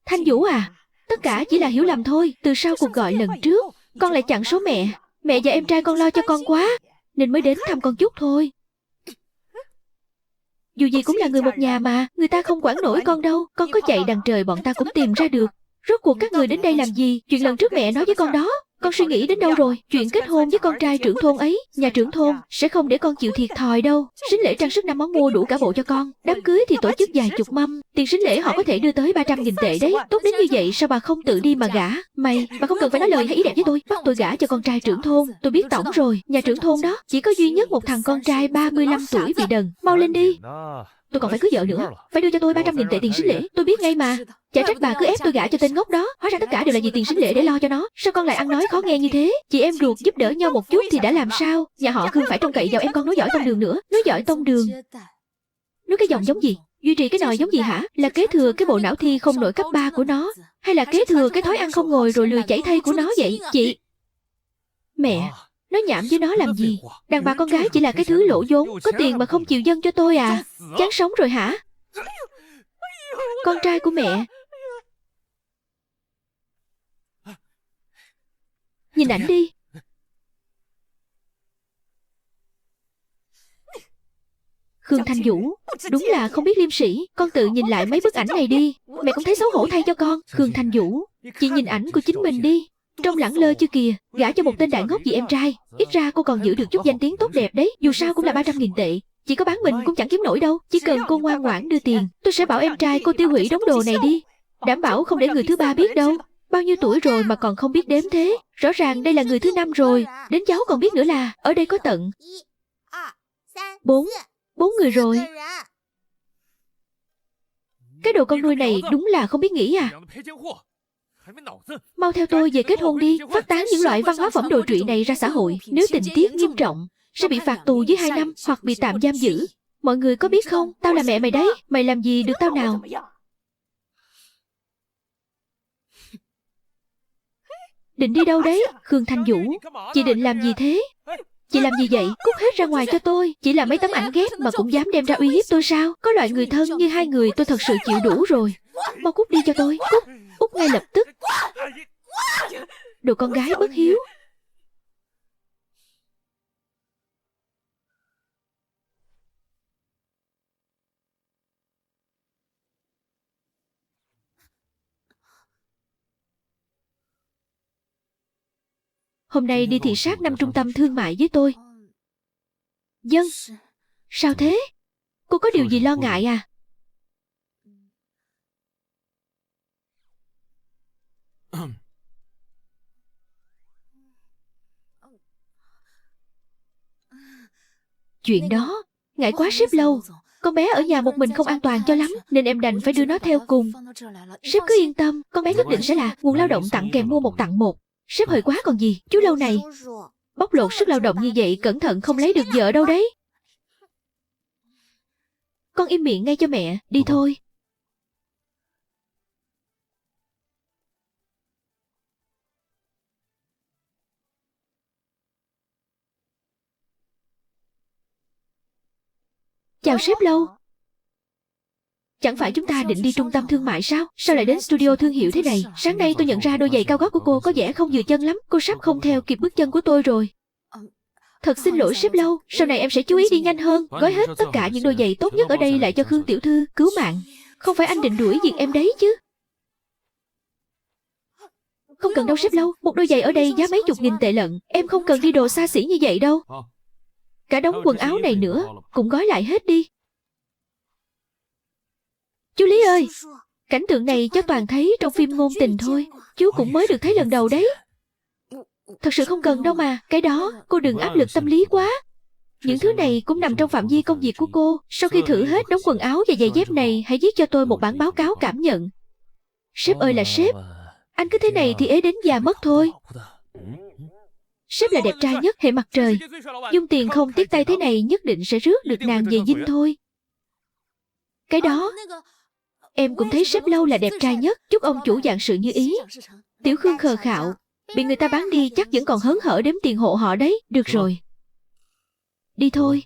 Thanh Vũ à, tất cả chỉ là hiểu lầm thôi. Từ sau cuộc gọi lần trước, con lại chặn số mẹ. Mẹ và em trai con lo cho con quá, nên mới đến thăm con chút thôi. Dù gì cũng là người một nhà mà, người ta không quản nổi con đâu. Con có chạy đằng trời bọn ta cũng tìm ra được. Rốt cuộc các người đến đây làm gì? Chuyện lần trước mẹ nói với con đó, con suy nghĩ đến đâu rồi? Chuyện kết hôn với con trai trưởng thôn ấy, nhà trưởng thôn sẽ không để con chịu thiệt thòi đâu. Sính lễ trang sức 5 món mua đủ cả bộ cho con. Đám cưới thì tổ chức vài chục mâm. Tiền sính lễ họ có thể đưa tới 300.000 tệ đấy. Tốt đến như vậy sao bà không tự đi mà gả? Bà không cần phải nói lời hay ý đẹp với tôi. Bắt tôi gả cho con trai trưởng thôn. Tôi biết tổng rồi, nhà trưởng thôn đó chỉ có duy nhất một thằng con trai 35 tuổi bị đần. Mau lên đi. Tôi còn phải cưới vợ nữa, phải đưa cho tôi 300.000 tệ tiền sính lễ. Tôi biết ngay mà. Chả trách bà cứ ép tôi gả cho tên ngốc đó. Hóa ra tất cả đều là vì tiền sính lễ để lo cho nó. Sao con lại ăn nói khó nghe như thế? Chị em ruột giúp đỡ nhau một chút thì đã làm sao? Nhà họ Khương phải trông cậy vào em con nối dõi tông đường nữa. Nối dõi tông đường? Nối cái dòng giống gì? Duy trì cái nòi giống gì hả? Là kế thừa cái bộ não thi không nổi cấp 3 của nó, hay là kế thừa cái thói ăn không ngồi rồi lười chảy thây của nó vậy? Chị... Mẹ, Nói nhảm với nó làm gì? Đàn bà con gái chỉ là cái thứ lỗ vốn, có tiền mà không chịu dâng cho tôi à? Chán sống rồi hả? Con trai của mẹ. Nhìn ảnh đi. Khương Thanh Vũ, đúng là không biết liêm sỉ. Con tự nhìn lại mấy bức ảnh này đi. Mẹ cũng thấy xấu hổ thay cho con. Khương Thanh Vũ, chị nhìn ảnh của chính mình đi. Trông lẳng lơ chưa kìa. Gả cho một tên đại ngốc vì em trai. Ít ra cô còn giữ được chút danh tiếng tốt đẹp đấy. Dù sao cũng là 300.000 tệ. Chỉ có bán mình cũng chẳng kiếm nổi đâu. Chỉ cần cô ngoan ngoãn đưa tiền, tôi sẽ bảo em trai cô tiêu hủy đống đồ này đi. Đảm bảo không để người thứ ba biết đâu. Bao nhiêu tuổi rồi mà còn không biết đếm thế. Rõ ràng đây là người thứ 5 rồi. Đến cháu còn biết nữa là ở đây có tận 4 người rồi. Cái đồ con nuôi này đúng là không biết nghĩ à. Mau theo tôi về kết hôn đi. Phát tán những loại văn hóa phẩm đồi trụy này ra xã hội. Nếu tình tiết nghiêm trọng sẽ bị phạt tù dưới 2 năm hoặc bị tạm giam giữ. Mọi người có biết không? Tao là mẹ mày đấy. Mày làm gì được tao nào? Định đi đâu đấy? Khương Thanh Vũ, chị định làm gì thế? Chị làm gì vậy? Cút hết ra ngoài cho tôi. Chỉ là mấy tấm ảnh ghép mà cũng dám đem ra uy hiếp tôi sao? Có loại người thân như hai người tôi thật sự chịu đủ rồi. Mau cút đi cho tôi. Cút. Cút ngay lập tức. Đồ con gái bất hiếu. Hôm nay đi thị sát 5 trung tâm thương mại với tôi. Dân. Sao thế? Cô có điều gì lo ngại à? Chuyện đó, ngại quá sếp Lâu. Con bé ở nhà một mình không an toàn cho lắm, nên em đành phải đưa nó theo cùng. Sếp cứ yên tâm, con bé nhất định sẽ là nguồn lao động tặng kèm mua một tặng một. Sếp hơi quá còn gì, chú Lâu này. Bóc lột sức lao động như vậy cẩn thận không lấy được vợ đâu đấy. Con im miệng ngay cho mẹ, đi thôi. Chào sếp Lâu. Chẳng phải chúng ta định đi trung tâm thương mại sao? Sao lại đến studio thương hiệu thế này? Sáng nay tôi nhận ra đôi giày cao gót của cô có vẻ không vừa chân lắm. Cô sắp không theo kịp bước chân của tôi rồi. Thật xin lỗi sếp Lâu, sau này em sẽ chú ý đi nhanh hơn. Gói hết tất cả những đôi giày tốt nhất ở đây lại cho Khương tiểu thư, cứu mạng. Không phải anh định đuổi việc em đấy chứ? Không cần đâu sếp Lâu, một đôi giày ở đây giá mấy chục nghìn tệ lận. Em không cần đi đồ xa xỉ như vậy đâu. Cả đống quần áo này nữa, cũng gói lại hết đi. Chú Lý ơi, cảnh tượng này cho toàn thấy trong phim ngôn tình thôi. Chú cũng mới được thấy lần đầu đấy. Thật sự không cần đâu mà. Cái đó, cô đừng áp lực tâm lý quá. Những thứ này cũng nằm trong phạm vi công việc của cô. Sau khi thử hết đống quần áo và giày dép này, hãy viết cho tôi một bản báo cáo cảm nhận. Sếp ơi là sếp. Anh cứ thế này thì ế đến già mất thôi. Sếp là đẹp trai nhất hệ mặt trời. Dùng tiền không tiếc tay thế này nhất định sẽ rước được nàng về dinh thôi. Cái đó, em cũng thấy sếp Lâu là đẹp trai nhất. Chúc ông chủ dạng sự như ý. Tiểu Khương khờ khạo, bị người ta bán đi chắc vẫn còn hớn hở đếm tiền hộ họ đấy. Được rồi. Đi thôi.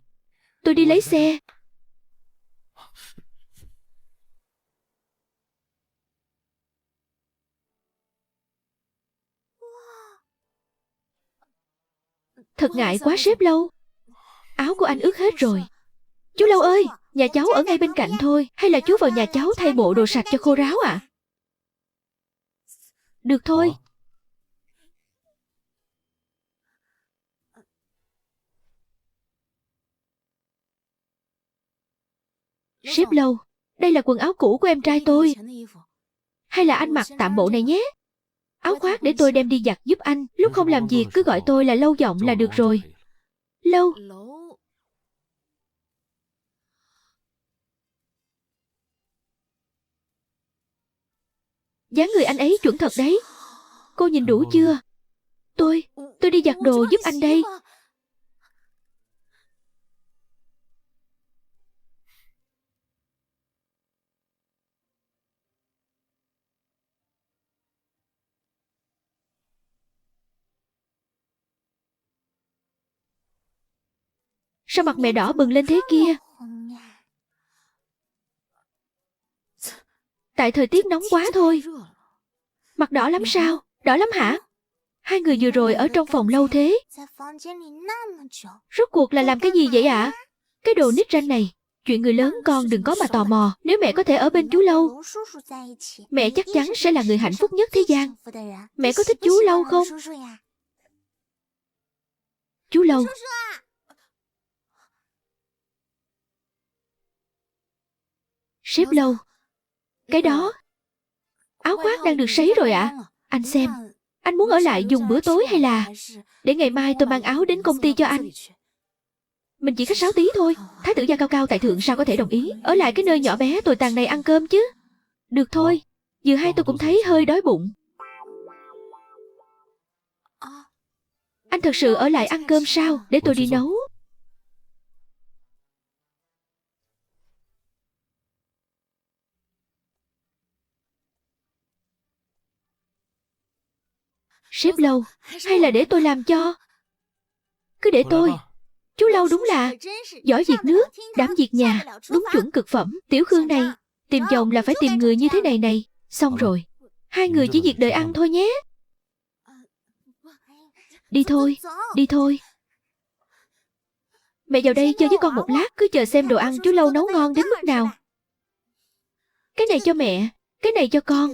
Tôi đi lấy xe. Thật ngại quá sếp Lâu. Áo của anh ướt hết rồi. Chú Lâu ơi, nhà cháu ở ngay bên cạnh thôi. Hay là chú vào nhà cháu thay bộ đồ sạch cho khô ráo ạ? Được thôi. Sếp Lâu, đây là quần áo cũ của em trai tôi. Hay là anh mặc tạm bộ này nhé. Áo khoác để tôi đem đi giặt giúp anh. Lúc không làm việc cứ gọi tôi là Lâu giọng là được rồi. Lâu. Dáng người anh ấy chuẩn thật đấy. Cô nhìn đủ chưa? Tôi đi giặt đồ giúp anh đây. Sao mặt mẹ đỏ bừng lên thế kia? Tại thời tiết nóng quá thôi. Mặt đỏ lắm sao? Đỏ lắm hả? Hai người vừa rồi ở trong phòng lâu thế. Rốt cuộc là làm cái gì vậy ạ? Cái đồ nít ranh này. Chuyện người lớn con đừng có mà tò mò. Nếu mẹ có thể ở bên chú Lâu, mẹ chắc chắn sẽ là người hạnh phúc nhất thế gian. Mẹ có thích chú Lâu không? Chú Lâu. Sếp Lâu. Cái đó. Áo khoác đang được sấy rồi ạ. Anh xem. Anh muốn ở lại dùng bữa tối hay là để ngày mai tôi mang áo đến công ty cho anh? Mình chỉ khách sáo tí thôi. Thái tử gia cao cao tại thượng sao có thể đồng ý ở lại cái nơi nhỏ bé tồi tàn này ăn cơm chứ? Được thôi. Vừa hay tôi cũng thấy hơi đói bụng. Anh thật sự ở lại ăn cơm sao? Để tôi đi nấu. Sếp Lâu, hay là để tôi làm cho? Cứ để tôi. Chú Lâu đúng là giỏi việc nước, đảm việc nhà, đúng chuẩn cực phẩm. Tiểu Khương này, tìm chồng là phải tìm người như thế này này. Xong rồi, hai người chỉ việc đợi ăn thôi nhé. Đi thôi, đi thôi. Mẹ vào đây chơi với con một lát, cứ chờ xem đồ ăn chú Lâu nấu ngon đến mức nào. Cái này cho mẹ, cái này cho con.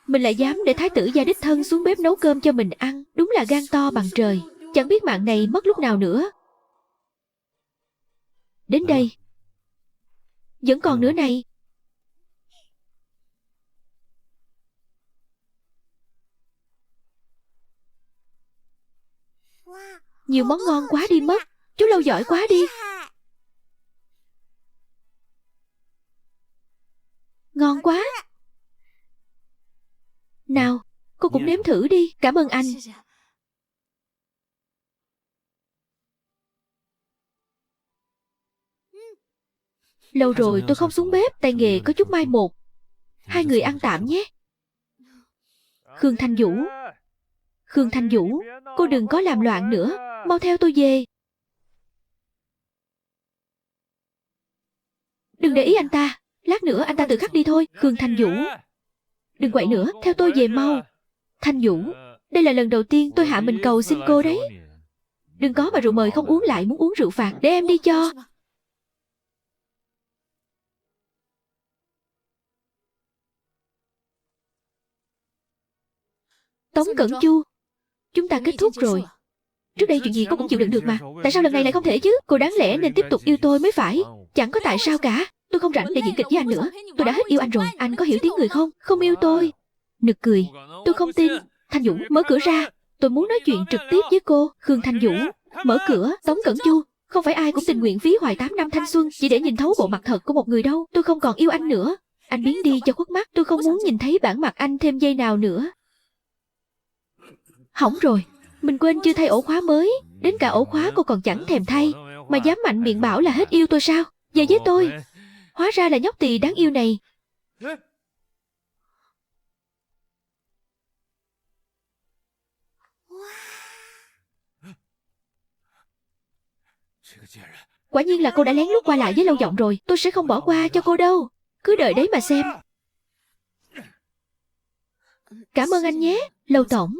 Mình lại dám để thái tử gia đích thân xuống bếp nấu cơm cho mình ăn. Đúng là gan to bằng trời. Chẳng biết mạng này mất lúc nào nữa. Đến đây. Vẫn còn nữa này. Nhiều món ngon quá đi mất. Chú Lâu giỏi quá đi. Ngon quá. Nào, cô cũng nếm thử đi. Cảm ơn anh. Lâu rồi tôi không xuống bếp, tay nghề có chút mai một. Hai người ăn tạm nhé. Khương Thanh Vũ. Khương Thanh Vũ, cô đừng có làm loạn nữa. Mau theo tôi về. Đừng để ý anh ta. Lát nữa anh ta tự khắc đi thôi. Khương Thanh Vũ, đừng quậy nữa, theo tôi về mau. Thanh Vũ, đây là lần đầu tiên tôi hạ mình cầu xin cô đấy. Đừng có mà rượu mời không uống lại muốn uống rượu phạt. Để em đi cho. Tống Cẩn Chu, chúng ta kết thúc rồi. Trước đây chuyện gì cô cũng chịu đựng được mà. Tại sao lần này lại không thể chứ? Cô đáng lẽ nên tiếp tục yêu tôi mới phải. Chẳng có tại sao cả. Tôi không rảnh để diễn kịch với anh nữa. Tôi đã hết yêu anh rồi. Anh có hiểu tiếng người không? Không yêu tôi. Nực cười. Tôi không tin. Thanh Vũ, mở cửa ra. Tôi muốn nói chuyện trực tiếp với cô. Khương Thanh Vũ, mở cửa. Tống Cẩn Chu, không phải ai cũng tình nguyện phí hoài 8 năm thanh xuân chỉ để nhìn thấu bộ mặt thật của một người đâu. Tôi không còn yêu anh nữa. Anh biến đi cho khuất mắt. Tôi không muốn nhìn thấy bản mặt anh thêm giây nào nữa. Hỏng rồi. Mình quên chưa thay ổ khóa mới. Đến cả ổ khóa cô còn chẳng thèm thay, mà dám mạnh miệng bảo là hết yêu tôi sao? Về với tôi. Hóa ra là nhóc tỳ đáng yêu này. Quả nhiên là cô đã lén lút qua lại với Lâu Giọng rồi. Tôi sẽ không bỏ qua cho cô đâu. Cứ đợi đấy mà xem. Cảm ơn anh nhé, Lâu tổng.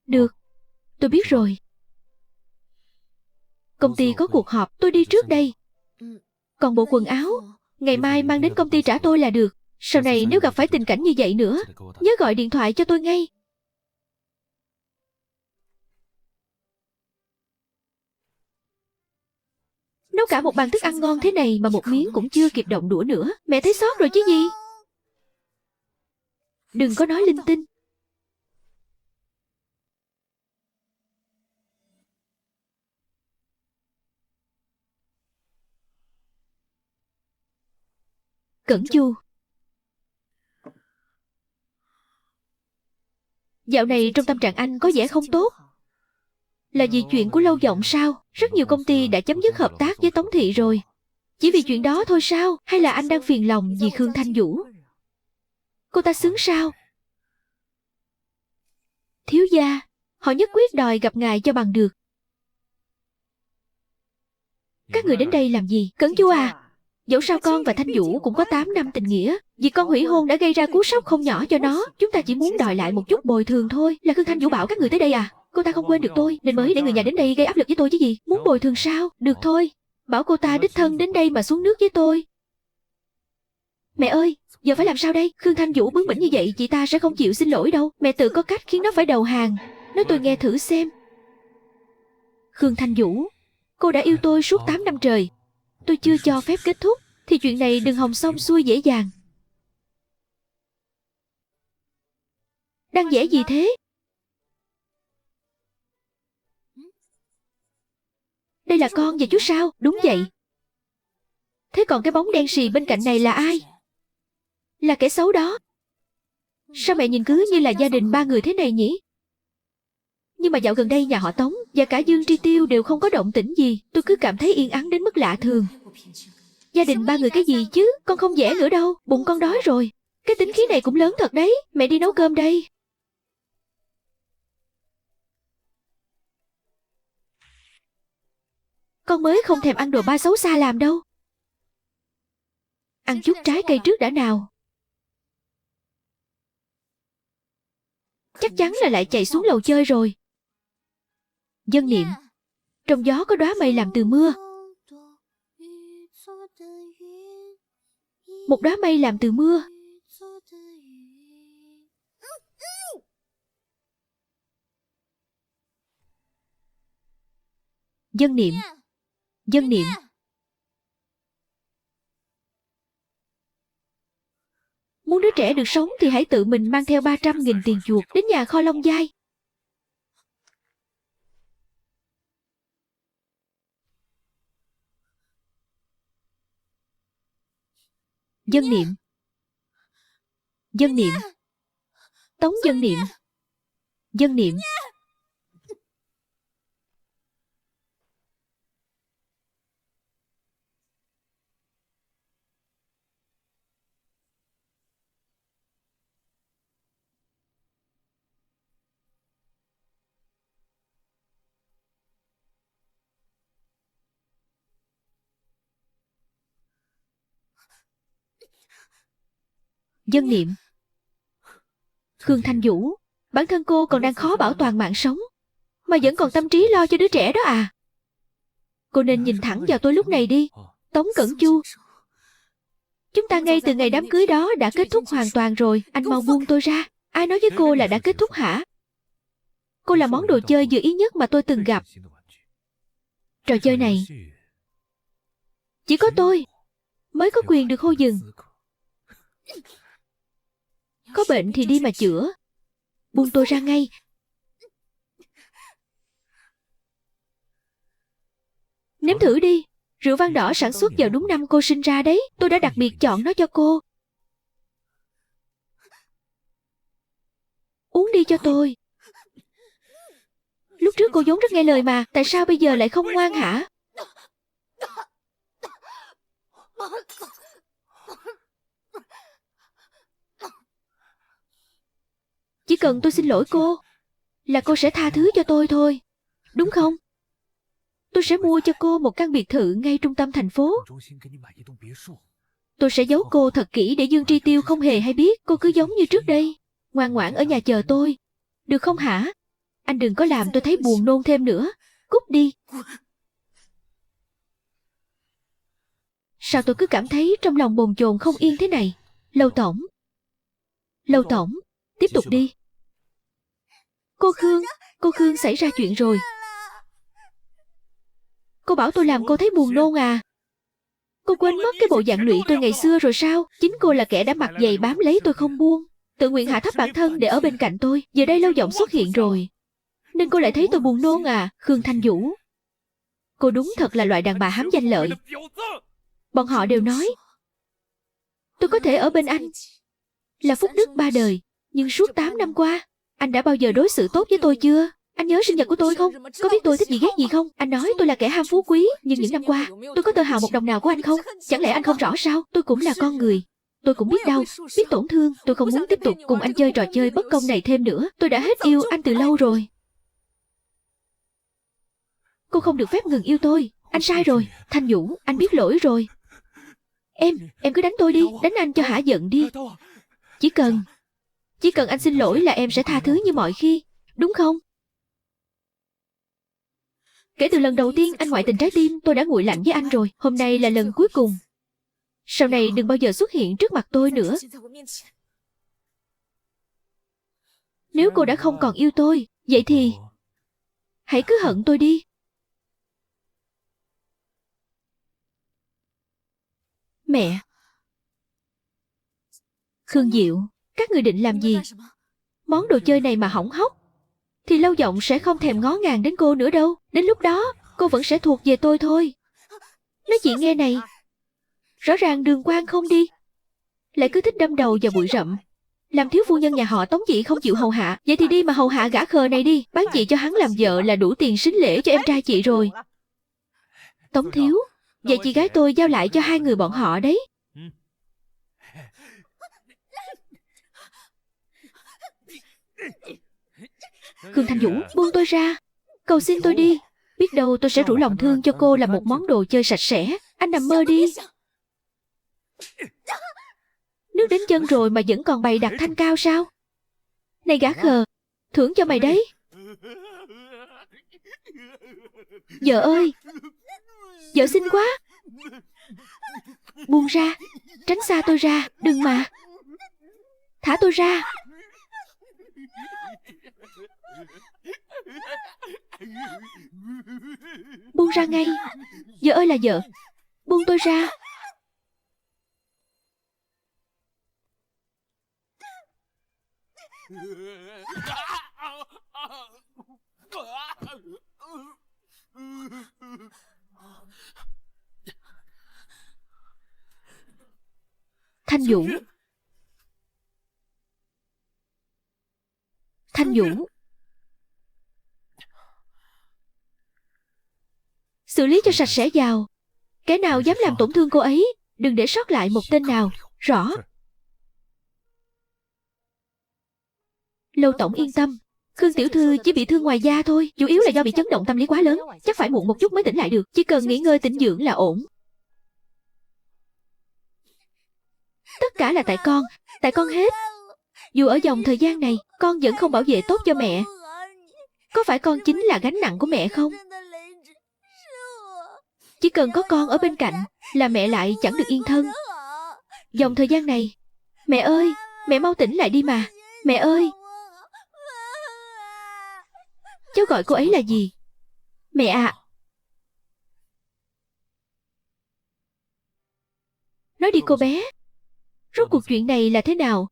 Được, tôi biết rồi. Công ty có cuộc họp, tôi đi trước đây. Còn bộ quần áo, ngày mai mang đến công ty trả tôi là được. Sau này nếu gặp phải tình cảnh như vậy nữa, nhớ gọi điện thoại cho tôi ngay. Nấu cả một bàn thức ăn ngon thế này mà một miếng cũng chưa kịp động đũa nữa. Mẹ thấy sót rồi chứ gì. Đừng có nói linh tinh. Cẩn Chu, dạo này trong tâm trạng anh có vẻ không tốt. Là vì chuyện của Lâu Giọng sao? Rất nhiều công ty đã chấm dứt hợp tác với Tống Thị rồi. Chỉ vì chuyện đó thôi sao? Hay là anh đang phiền lòng vì Khương Thanh Vũ? Cô ta xứng sao? Thiếu gia, họ nhất quyết đòi gặp ngài cho bằng được. Các người đến đây làm gì? Cẩn Chu à, dẫu sao con và Thanh Vũ cũng có 8 năm tình nghĩa. Vì con hủy hôn đã gây ra cú sốc không nhỏ cho nó. Chúng ta chỉ muốn đòi lại một chút bồi thường thôi. Là Khương Thanh Vũ bảo các người tới đây à? Cô ta không quên được tôi, nên mới để người nhà đến đây gây áp lực với tôi chứ gì. Muốn bồi thường sao? Được thôi. Bảo cô ta đích thân đến đây mà xuống nước với tôi. Mẹ ơi, giờ phải làm sao đây? Khương Thanh Vũ bướng bỉnh như vậy, chị ta sẽ không chịu xin lỗi đâu. Mẹ tự có cách khiến nó phải đầu hàng. Nói tôi nghe thử xem. Khương Thanh Vũ, cô đã yêu tôi suốt 8 năm trời. Tôi chưa cho phép kết thúc, thì chuyện này đừng hòng xong xuôi dễ dàng. Đang vẽ gì thế? Đây là con và chú sao? Đúng vậy. Thế còn cái bóng đen sì bên cạnh này là ai? Là kẻ xấu đó. Sao mẹ nhìn cứ như là gia đình 3 người thế này nhỉ? Nhưng mà dạo gần đây nhà họ Tống và cả Dương Tri Tiêu đều không có động tĩnh gì. Tôi cứ cảm thấy yên ắng đến mức lạ thường. Gia đình 3 người cái gì chứ? Con không vẽ nữa đâu. Bụng con đói rồi. Cái tính khí này cũng lớn thật đấy. Mẹ đi nấu cơm đây. Con mới không thèm ăn đồ ba xấu xa làm đâu. Ăn chút trái cây trước đã nào. Chắc chắn là lại chạy xuống lầu chơi rồi. Dân niệm. Trong gió có đóa mây làm từ mưa. Một đóa mây làm từ mưa. Dân niệm. Dân niệm. Muốn đứa trẻ được sống thì hãy tự mình mang theo 300.000 tiền chuộc đến nhà kho Long Giai. Dân niệm. Dân niệm. Tống dân niệm. Dân niệm. Dân niệm. Khương Thanh Vũ, bản thân cô còn đang khó bảo toàn mạng sống, mà vẫn còn tâm trí lo cho đứa trẻ đó à? Cô nên nhìn thẳng vào tôi lúc này đi, Tống Cẩn Chu. Chúng ta ngay từ ngày đám cưới đó đã kết thúc hoàn toàn rồi. Anh mau buông tôi ra. Ai nói với cô là đã kết thúc hả? Cô là món đồ chơi vừa ý nhất mà tôi từng gặp. Trò chơi này chỉ có tôi mới có quyền được hô dừng. Có bệnh thì đi mà chữa. Buông tôi ra ngay. Nếm thử đi. Rượu vang đỏ sản xuất vào đúng năm cô sinh ra đấy. Tôi đã đặc biệt chọn nó cho cô. Uống đi cho tôi. Lúc trước cô vốn rất nghe lời mà. Tại sao bây giờ lại không ngoan hả? Chỉ cần tôi xin lỗi cô là cô sẽ tha thứ cho tôi thôi. Đúng không? Tôi sẽ mua cho cô một căn biệt thự ngay trung tâm thành phố. Tôi sẽ giấu cô thật kỹ để Dương Tri Tiêu không hề hay biết. Cô cứ giống như trước đây, ngoan ngoãn ở nhà chờ tôi. Được không hả? Anh đừng có làm tôi thấy buồn nôn thêm nữa. Cút đi. Sao tôi cứ cảm thấy trong lòng bồn chồn không yên thế này? Lâu tổng. Lâu tổng, tiếp tục đi. Cô Khương xảy ra chuyện rồi. Cô bảo tôi làm cô thấy buồn nôn à? Cô quên mất cái bộ dạng lụy tôi ngày xưa rồi sao? Chính cô là kẻ đã mặt dày bám lấy tôi không buông, tự nguyện hạ thấp bản thân để ở bên cạnh tôi. Giờ đây Lâu giọng xuất hiện rồi, nên cô lại thấy tôi buồn nôn à? Khương Thanh Vũ, cô đúng thật là loại đàn bà hám danh lợi. Bọn họ đều nói tôi có thể ở bên anh là phúc đức 3 đời. Nhưng suốt 8 năm qua, anh đã bao giờ đối xử tốt với tôi chưa? Anh nhớ sinh nhật của tôi không? Có biết tôi thích gì ghét gì không? Anh nói tôi là kẻ ham phú quý, nhưng những năm qua tôi có tơ hào một đồng nào của anh không? Chẳng lẽ anh không rõ sao? Tôi cũng là con người, Tôi cũng biết đau, biết tổn thương. Tôi không muốn tiếp tục cùng anh chơi trò chơi bất công này thêm nữa. Tôi đã hết yêu anh từ lâu rồi. Cô không được phép ngừng yêu tôi. Anh sai rồi. Thanh Vũ, anh biết lỗi rồi. Em cứ đánh tôi đi. Đánh anh cho hả giận đi. Chỉ cần anh xin lỗi là em sẽ tha thứ như mọi khi. Đúng không? Kể từ lần đầu tiên anh ngoại tình trái tim, tôi đã nguội lạnh với anh rồi. Hôm nay là lần cuối cùng. Sau này đừng bao giờ xuất hiện trước mặt tôi nữa. Nếu cô đã không còn yêu tôi, vậy thì hãy cứ hận tôi đi. Mẹ! Khương Diệu, các người định làm gì? Món đồ chơi này mà hỏng hóc thì Lâu Giọng sẽ không thèm ngó ngàng đến cô nữa đâu. Đến lúc đó cô vẫn sẽ thuộc về tôi thôi. Nói chuyện nghe này, rõ ràng đường quan không đi, lại cứ thích đâm đầu vào bụi rậm. Làm thiếu phu nhân nhà họ Tống chị không chịu hầu hạ, vậy thì đi mà hầu hạ gã khờ này đi. Bán chị cho hắn làm vợ là đủ tiền sính lễ cho em trai chị rồi. Tống thiếu, vậy chị gái tôi giao lại cho hai người bọn họ đấy. Khương Thanh Vũ, buông tôi ra. Cầu xin tôi đi. Biết đâu tôi sẽ rủ lòng thương cho cô làm một món đồ chơi sạch sẽ. Anh nằm mơ đi. Nước đến chân rồi mà vẫn còn bày đặt thanh cao sao? Này gã khờ, thưởng cho mày đấy. Vợ ơi, vợ xinh quá. Buông ra, tránh xa tôi ra, đừng mà. Thả tôi ra. Buông ra ngay. Vợ ơi là vợ. Buông tôi ra. Thanh Vũ. Thanh Vũ. Xử lý cho sạch sẽ vào. Kẻ nào dám làm tổn thương cô ấy, đừng để sót lại một tên nào. Rõ. Lâu tổng yên tâm. Khương tiểu thư chỉ bị thương ngoài da thôi, chủ yếu là do bị chấn động tâm lý quá lớn. Chắc phải muộn một chút mới tỉnh lại được. Chỉ cần nghỉ ngơi tĩnh dưỡng là ổn. Tất cả là tại con hết. Dù ở dòng thời gian này, con vẫn không bảo vệ tốt cho mẹ. Có phải con chính là gánh nặng của mẹ không? Chỉ cần có con ở bên cạnh là mẹ lại chẳng được yên thân. Dòng thời gian này, mẹ ơi, mẹ mau tỉnh lại đi mà. Mẹ ơi. Cháu gọi cô ấy là gì? Mẹ à. Nói đi cô bé. Rốt cuộc chuyện này là thế nào?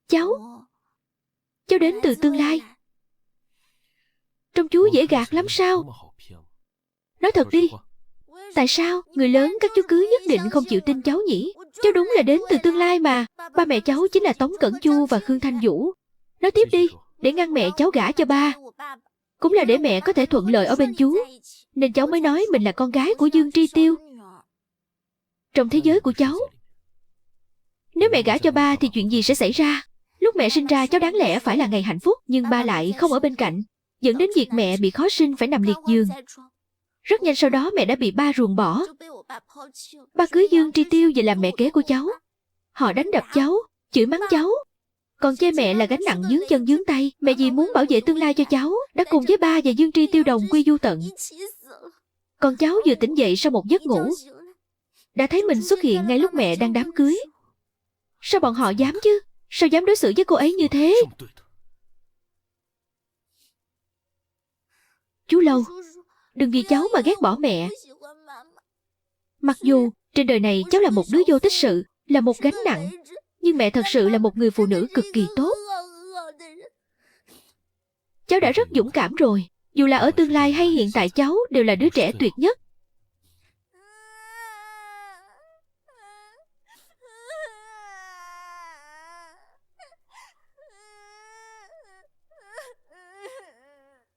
Cháu đến từ tương lai. Trông chú dễ gạt lắm sao? Nói thật đi. Tại sao người lớn các chú cứ nhất định không chịu tin cháu nhỉ? Cháu đúng là đến từ tương lai mà. Ba mẹ cháu chính là Tống Cẩn Chu và Khương Thanh Vũ. Nói tiếp đi. Để ngăn mẹ cháu gả cho ba. Cũng là để mẹ có thể thuận lợi ở bên chú. Nên cháu mới nói mình là con gái của Dương Tri Tiêu. Trong thế giới của cháu, nếu mẹ gả cho ba thì chuyện gì sẽ xảy ra? Lúc mẹ sinh ra cháu đáng lẽ phải là ngày hạnh phúc, nhưng ba lại không ở bên cạnh, dẫn đến việc mẹ bị khó sinh phải nằm liệt giường. Rất nhanh sau đó mẹ đã bị ba ruồng bỏ. Ba cưới Dương Tri Tiêu về làm mẹ kế của cháu. Họ đánh đập cháu, chửi mắng cháu, còn chê mẹ là gánh nặng vướng chân vướng tay. Mẹ vì muốn bảo vệ tương lai cho cháu đã cùng với ba và Dương Tri Tiêu đồng quy vu tận. Còn cháu vừa tỉnh dậy sau một giấc ngủ đã thấy mình xuất hiện ngay lúc mẹ đang đám cưới. Sao bọn họ dám chứ? Sao dám đối xử với cô ấy như thế? Chú Lâu, đừng vì cháu mà ghét bỏ mẹ. Mặc dù trên đời này cháu là một đứa vô tích sự, là một gánh nặng, nhưng mẹ thật sự là một người phụ nữ cực kỳ tốt. Cháu đã rất dũng cảm rồi. Dù là ở tương lai hay hiện tại cháu đều là đứa trẻ tuyệt nhất.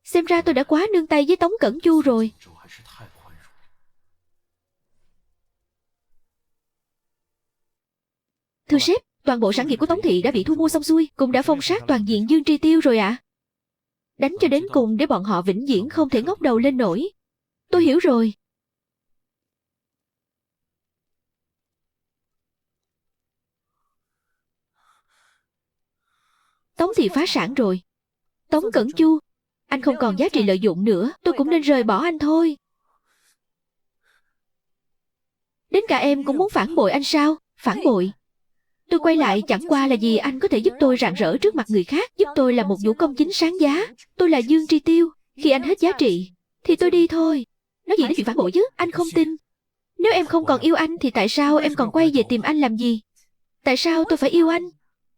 Xem ra tôi đã quá nương tay với Tống Cẩn Chu rồi. Thưa sếp, toàn bộ sản nghiệp của Tống thị đã bị thu mua xong xuôi, cũng đã phong sát toàn diện Dương Tri Tiêu rồi ạ. Đánh cho đến cùng để bọn họ vĩnh viễn không thể ngóc đầu lên nổi. Tôi hiểu rồi. Tống thị phá sản rồi. Tống Cẩn Chu, anh không còn giá trị lợi dụng nữa, tôi cũng nên rời bỏ anh thôi. Đến cả em cũng muốn phản bội anh sao? Phản bội? Tôi quay lại chẳng qua là vì anh có thể giúp tôi rạng rỡ trước mặt người khác, giúp tôi là một vũ công chính sáng giá. Tôi là Dương Tri Tiêu, khi anh hết giá trị, thì tôi đi thôi. Nói gì đến chuyện phản bội chứ, anh không tin. Nếu em không còn yêu anh thì tại sao em còn quay về tìm anh làm gì? Tại sao tôi phải yêu anh?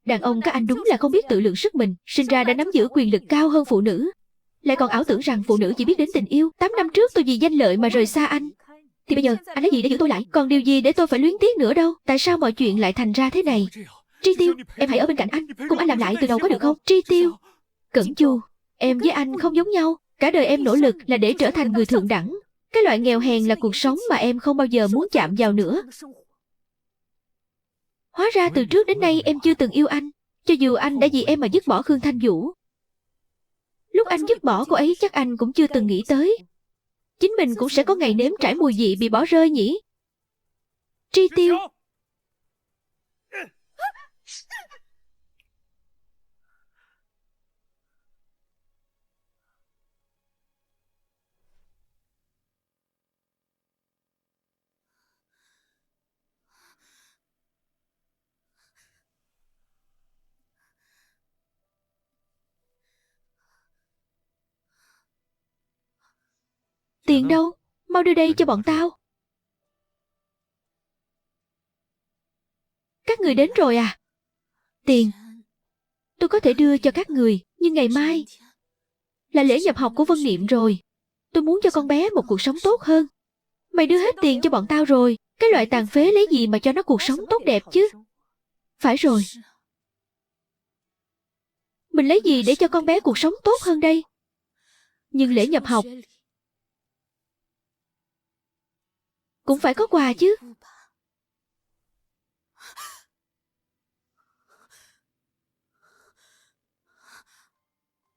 Đàn ông các anh đúng là không biết tự lượng sức mình, sinh ra đã nắm giữ quyền lực cao hơn phụ nữ. Lại còn ảo tưởng rằng phụ nữ chỉ biết đến tình yêu. 8 năm trước tôi vì danh lợi mà rời xa anh. Thì bây giờ anh lấy gì để giữ tôi lại? Còn điều gì để tôi phải luyến tiếc nữa đâu? Tại sao mọi chuyện lại thành ra thế này? Tri Tiêu, em hãy ở bên cạnh anh, cùng anh làm lại từ đầu có được không? Tri Tiêu. Cẩn Chu, em với anh không giống nhau. Cả đời em nỗ lực là để trở thành người thượng đẳng. Cái loại nghèo hèn là cuộc sống mà em không bao giờ muốn chạm vào nữa. Hóa ra từ trước đến nay em chưa từng yêu anh. Cho dù anh đã vì em mà dứt bỏ Khương Thanh Vũ. Lúc anh dứt bỏ cô ấy chắc anh cũng chưa từng nghĩ tới chính mình cũng sẽ có ngày nếm trải mùi vị bị bỏ rơi nhỉ? Tri Tiêu. Tiền đâu? Mau đưa đây cho bọn tao. Các người đến rồi à? Tiền tôi có thể đưa cho các người, nhưng ngày mai là lễ nhập học của Vân Niệm rồi. Tôi muốn cho con bé một cuộc sống tốt hơn. Mày đưa hết tiền cho bọn tao rồi. Cái loại tàn phế lấy gì mà cho nó cuộc sống tốt đẹp chứ? Phải rồi. Mình lấy gì để cho con bé cuộc sống tốt hơn đây? Nhưng lễ nhập học cũng phải có quà chứ.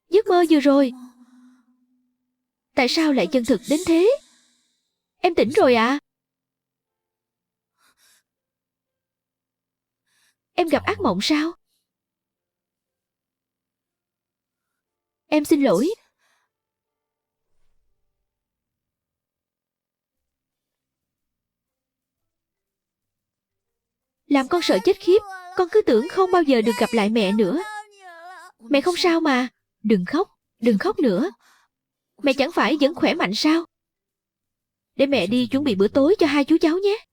Giấc mơ vừa rồi tại sao lại chân thực đến thế? Em tỉnh rồi à? Em gặp ác mộng sao? Em xin lỗi. Làm con sợ chết khiếp. Con cứ tưởng không bao giờ được gặp lại mẹ nữa. Mẹ không sao mà. Đừng khóc, đừng khóc nữa. Mẹ chẳng phải vẫn khỏe mạnh sao? Để mẹ đi chuẩn bị bữa tối cho hai chú cháu nhé.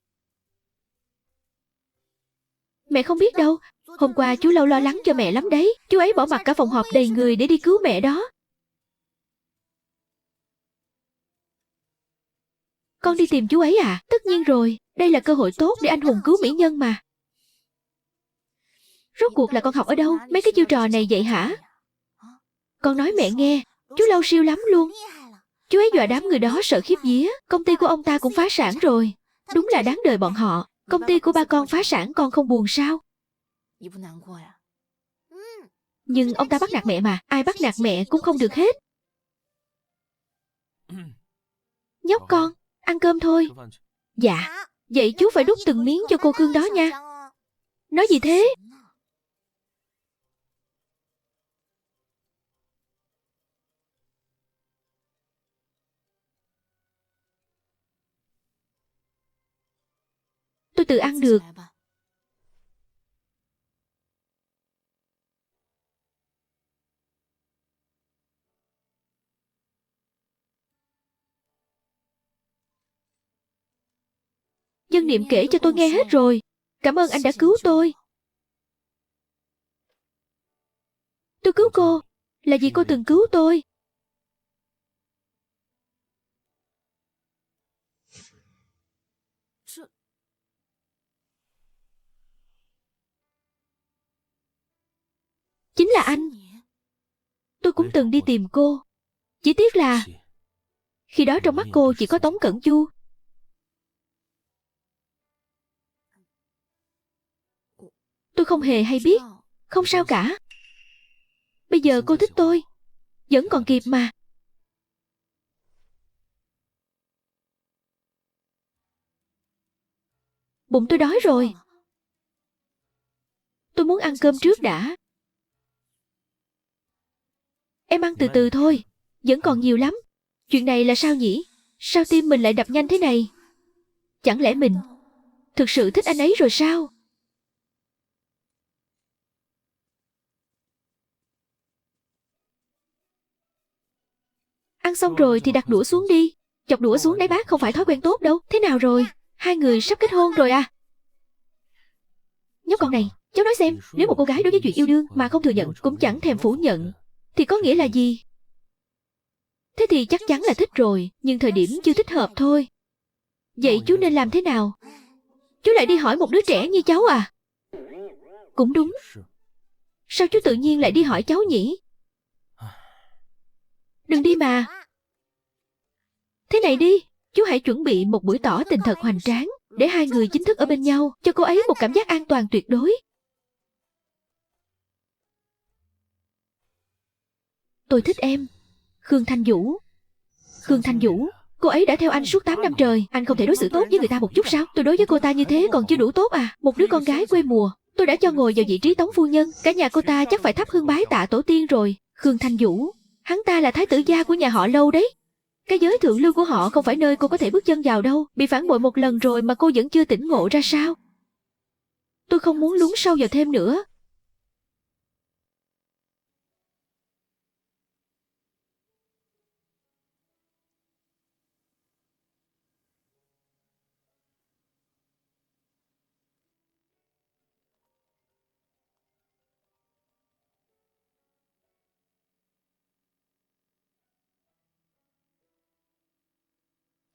Mẹ không biết đâu. Hôm qua chú Lâu lo lắng cho mẹ lắm đấy. Chú ấy bỏ mặc cả phòng họp đầy người để đi cứu mẹ đó. Con đi tìm chú ấy à? Tất nhiên rồi. Đây là cơ hội tốt để anh hùng cứu mỹ nhân mà. Rốt cuộc là con học ở đâu? Mấy cái chiêu trò này vậy hả? Con nói mẹ nghe. Chú Lâu siêu lắm luôn. Chú ấy dọa đám người đó sợ khiếp vía. Công ty của ông ta cũng phá sản rồi. Đúng là đáng đời bọn họ. Công ty của ba con phá sản con không buồn sao? Nhưng ông ta bắt nạt mẹ mà. Ai bắt nạt mẹ cũng không được hết. Nhóc con, ăn cơm thôi. Dạ. Vậy chú phải đút từng miếng cho cô Cương đó nha. Nói gì thế? Tôi tự ăn được. Dân Niệm kể cho tôi nghe hết rồi. Cảm ơn anh đã cứu tôi. Tôi cứu cô là vì cô từng cứu tôi. Chính là anh. Tôi cũng từng đi tìm cô. Chỉ tiếc là khi đó trong mắt cô chỉ có Tống Cẩn Chu. Tôi không hề hay biết. Không sao cả. Bây giờ cô thích tôi vẫn còn kịp mà. Bụng tôi đói rồi. Tôi muốn ăn cơm trước đã. Em ăn từ từ thôi. Vẫn còn nhiều lắm. Chuyện này là sao nhỉ? Sao tim mình lại đập nhanh thế này? Chẳng lẽ mình thực sự thích anh ấy rồi sao? Ăn xong rồi thì đặt đũa xuống đi. Chọc đũa xuống đáy bát không phải thói quen tốt đâu. Thế nào rồi? Hai người sắp kết hôn rồi à? Nhóc con này, cháu nói xem, nếu một cô gái đối với chuyện yêu đương mà không thừa nhận, cũng chẳng thèm phủ nhận, thì có nghĩa là gì? Thế thì chắc chắn là thích rồi, nhưng thời điểm chưa thích hợp thôi. Vậy chú nên làm thế nào? Chú lại đi hỏi một đứa trẻ như cháu à? Cũng đúng. Sao chú tự nhiên lại đi hỏi cháu nhỉ? Đừng đi mà. Thế này đi, chú hãy chuẩn bị một buổi tỏ tình thật hoành tráng, để hai người chính thức ở bên nhau, cho cô ấy một cảm giác an toàn tuyệt đối. Tôi thích em. Khương Thanh Vũ. Khương Thanh Vũ, cô ấy đã theo anh suốt 8 năm trời. Anh không thể đối xử tốt với người ta một chút sao? Tôi đối với cô ta như thế còn chưa đủ tốt à? Một đứa con gái quê mùa, tôi đã cho ngồi vào vị trí tống phu nhân. Cả nhà cô ta chắc phải thắp hương bái tạ tổ tiên rồi. Khương Thanh Vũ, hắn ta là thái tử gia của nhà họ Lâu đấy. Cái giới thượng lưu của họ không phải nơi cô có thể bước chân vào đâu. Bị phản bội một lần rồi mà cô vẫn chưa tỉnh ngộ ra sao? Tôi không muốn lún sâu vào thêm nữa.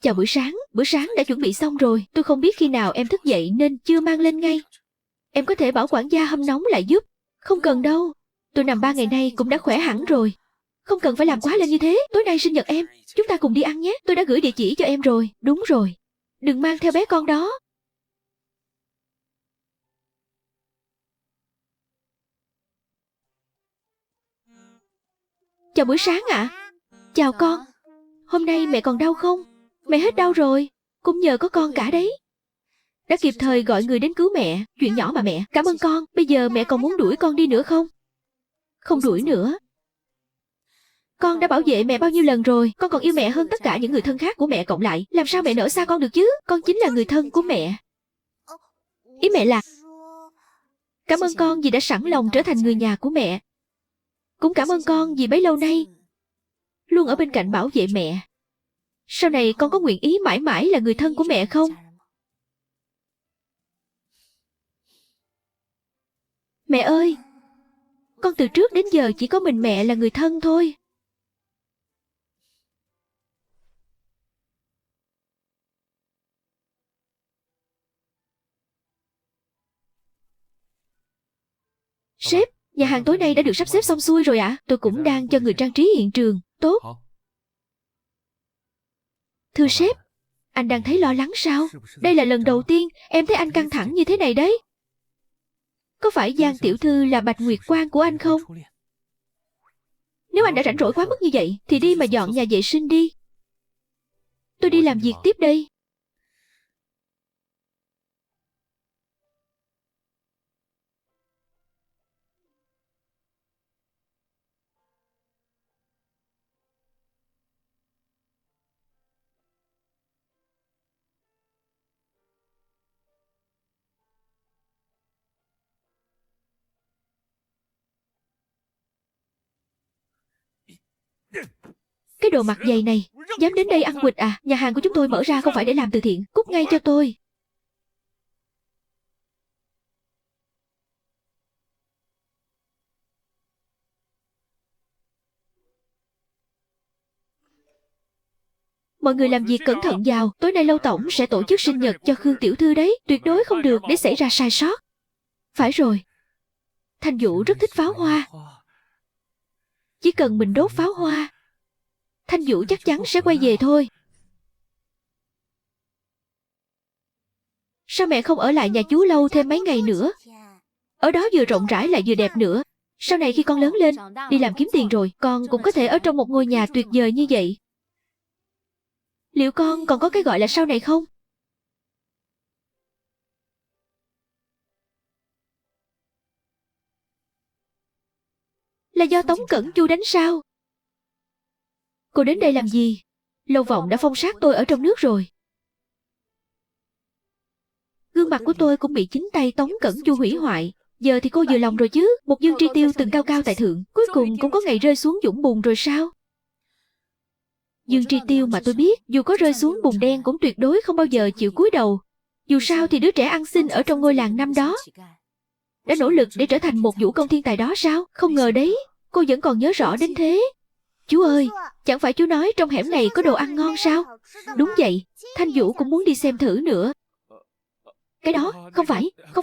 Chào bữa sáng đã chuẩn bị xong rồi. Tôi không biết khi nào em thức dậy nên chưa mang lên ngay. Em có thể bảo quản gia hâm nóng lại giúp. Không cần đâu, tôi nằm 3 ngày nay cũng đã khỏe hẳn rồi. Không cần phải làm quá lên như thế. Tối nay sinh nhật em, chúng ta cùng đi ăn nhé. Tôi đã gửi địa chỉ cho em rồi. Đúng rồi, đừng mang theo bé con đó. Chào buổi sáng ạ. Chào con. Hôm nay mẹ còn đau không? Mẹ hết đau rồi. Cũng nhờ có con cả đấy. Đã kịp thời gọi người đến cứu mẹ. Chuyện nhỏ mà mẹ. Cảm ơn con. Bây giờ mẹ còn muốn đuổi con đi nữa không? Không đuổi nữa. Con đã bảo vệ mẹ bao nhiêu lần rồi. Con còn yêu mẹ hơn tất cả những người thân khác của mẹ cộng lại. Làm sao mẹ nỡ xa con được chứ? Con chính là người thân của mẹ. Ý mẹ là cảm ơn con vì đã sẵn lòng trở thành người nhà của mẹ. Cũng cảm ơn con vì bấy lâu nay luôn ở bên cạnh bảo vệ mẹ. Sau này con có nguyện ý mãi mãi là người thân của mẹ không? Mẹ ơi, con từ trước đến giờ chỉ có mình mẹ là người thân thôi. Sếp, nhà hàng tối nay đã được sắp xếp xong xuôi rồi ạ. Tôi cũng đang cho người trang trí hiện trường. Tốt. Thưa sếp, anh đang thấy lo lắng sao? Đây là lần đầu tiên em thấy anh căng thẳng như thế này đấy. Có phải Giang tiểu thư là Bạch Nguyệt Quang của anh không? Nếu anh đã rảnh rỗi quá mức như vậy thì đi mà dọn nhà vệ sinh đi. Tôi đi làm việc tiếp đây. Cái đồ mặt dày này, dám đến đây ăn quỵt à? Nhà hàng của chúng tôi mở ra không phải để làm từ thiện. Cút ngay cho tôi. Mọi người làm việc cẩn thận vào. Tối nay Lâu tổng sẽ tổ chức sinh nhật cho Khương tiểu thư đấy. Tuyệt đối không được để xảy ra sai sót. Phải rồi, Thanh Vũ rất thích pháo hoa. Chỉ cần mình đốt pháo hoa, Thanh Vũ chắc chắn sẽ quay về thôi. Sao mẹ không ở lại nhà chú Lâu thêm mấy ngày nữa? Ở đó vừa rộng rãi lại vừa đẹp nữa. Sau này khi con lớn lên, đi làm kiếm tiền rồi, con cũng có thể ở trong một ngôi nhà tuyệt vời như vậy. Liệu con còn có cái gọi là sau này không? Là do Tống Cẩn Chu đánh sao? Cô đến đây làm gì? Lâu Vọng đã phong sát tôi ở trong nước rồi. Gương mặt của tôi cũng bị chính tay Tống Cẩn Chu hủy hoại. Giờ thì cô vừa lòng rồi chứ. Một Dương Tri Tiêu từng cao cao tại thượng, cuối cùng cũng có ngày rơi xuống vũng bùn rồi sao? Dương Tri Tiêu mà tôi biết, dù có rơi xuống bùn đen cũng tuyệt đối không bao giờ chịu cúi đầu. Dù sao thì đứa trẻ ăn xin ở trong ngôi làng năm đó đã nỗ lực để trở thành một vũ công thiên tài đó sao? Không ngờ đấy, cô vẫn còn nhớ rõ đến thế. Chú ơi, chẳng phải chú nói trong hẻm này có đồ ăn ngon sao? Đúng vậy, Thanh Vũ cũng muốn đi xem thử nữa. Cái đó, không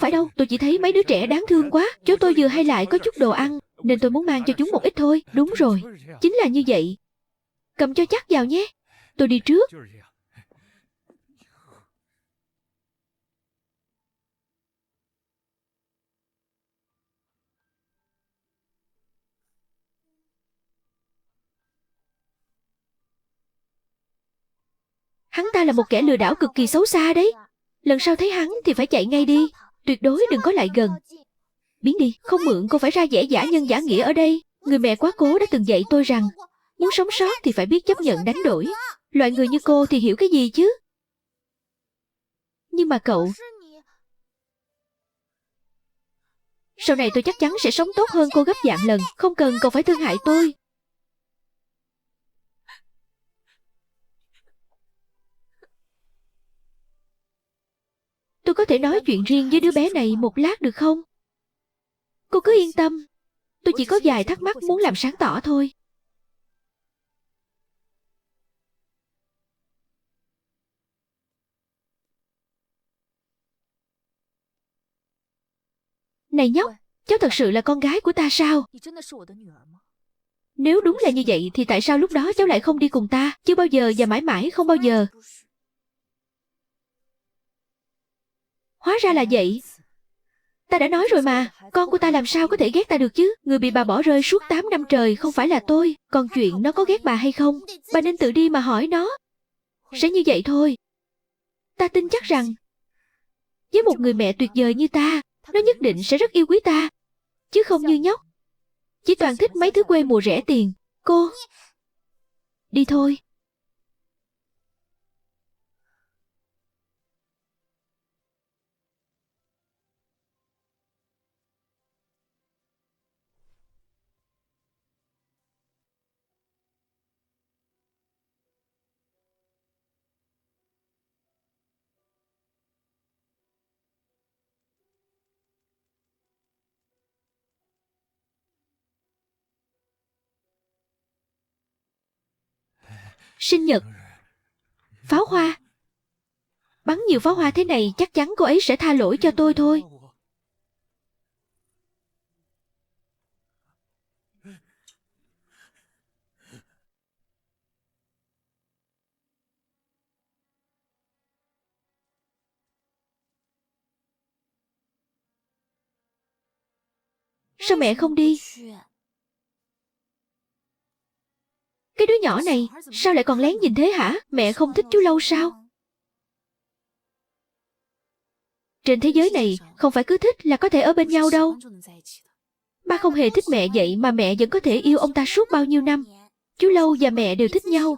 phải đâu, tôi chỉ thấy mấy đứa trẻ đáng thương quá. Chú tôi vừa hay lại có chút đồ ăn, nên tôi muốn mang cho chúng một ít thôi. Đúng rồi, chính là như vậy. Cầm cho chắc vào nhé. Tôi đi trước. Hắn ta là một kẻ lừa đảo cực kỳ xấu xa đấy. Lần sau thấy hắn thì phải chạy ngay đi. Tuyệt đối đừng có lại gần. Biến đi, không mượn cô phải ra vẻ giả nhân giả nghĩa ở đây. Người mẹ quá cố đã từng dạy tôi rằng muốn sống sót thì phải biết chấp nhận đánh đổi. Loại người như cô thì hiểu cái gì chứ? Nhưng mà cậu... Sau này tôi chắc chắn sẽ sống tốt hơn cô gấp vạn lần. Không cần cậu phải thương hại tôi. Tôi có thể nói chuyện riêng với đứa bé này một lát được không? Cô cứ yên tâm. Tôi chỉ có vài thắc mắc muốn làm sáng tỏ thôi. Này nhóc, cháu thật sự là con gái của ta sao? Nếu đúng là như vậy thì tại sao lúc đó cháu lại không đi cùng ta? Chưa bao giờ và mãi mãi không bao giờ. Hóa ra là vậy. Ta đã nói rồi mà, con của ta làm sao có thể ghét ta được chứ? Người bị bà bỏ rơi suốt 8 năm trời không phải là tôi. Còn chuyện nó có ghét bà hay không, bà nên tự đi mà hỏi nó. Sẽ như vậy thôi. Ta tin chắc rằng với một người mẹ tuyệt vời như ta, nó nhất định sẽ rất yêu quý ta. Chứ không như nhóc, chỉ toàn thích mấy thứ quê mùa rẻ tiền. Cô đi thôi. Sinh nhật. Pháo hoa. Bắn nhiều pháo hoa thế này chắc chắn cô ấy sẽ tha lỗi cho tôi thôi. Sao mẹ không đi? Cái đứa nhỏ này sao lại còn lén nhìn thế hả? Mẹ không thích chú Lâu sao? Trên thế giới này không phải cứ thích là có thể ở bên nhau đâu. Ba không hề thích mẹ vậy mà mẹ vẫn có thể yêu ông ta suốt bao nhiêu năm. Chú Lâu và mẹ đều thích nhau.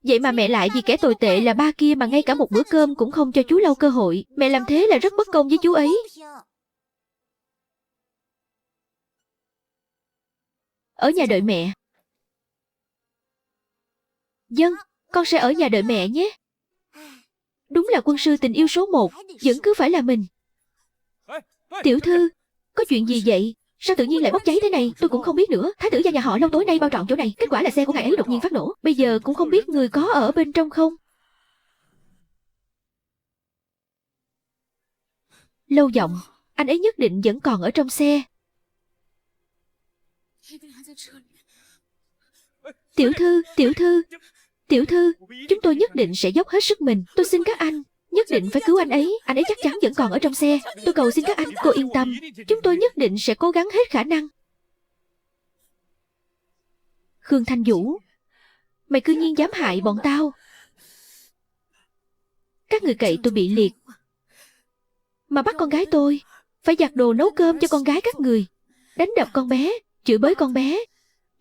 Vậy mà mẹ lại vì kẻ tồi tệ là ba kia mà ngay cả một bữa cơm cũng không cho chú Lâu cơ hội. Mẹ làm thế là rất bất công với chú ấy. Ở nhà đợi mẹ. Vâng, con sẽ ở nhà đợi mẹ nhé. Đúng là quân sư tình yêu số 1, vẫn cứ phải là mình. Tiểu thư, có chuyện gì vậy? Sao tự nhiên lại bốc cháy thế này? Tôi cũng không biết nữa. Thái tử gia nhà họ Lâu tối nay bao trọn chỗ này. Kết quả là xe của ngài ấy đột nhiên phát nổ. Bây giờ cũng không biết người có ở bên trong không. Lâu Vọng, anh ấy nhất định vẫn còn ở trong xe. Tiểu thư, chúng tôi nhất định sẽ dốc hết sức mình. Tôi xin các anh, Nhất định phải cứu anh ấy chắc chắn vẫn còn ở trong xe. Tôi cầu xin các anh, cô yên tâm, chúng tôi nhất định sẽ cố gắng hết khả năng. Khương Thanh Vũ, mày cư nhiên dám hại bọn tao. Các người cậy tôi bị liệt, mà bắt con gái tôi phải giặt đồ nấu cơm cho con gái các người, đánh đập con bé, chửi bới con bé,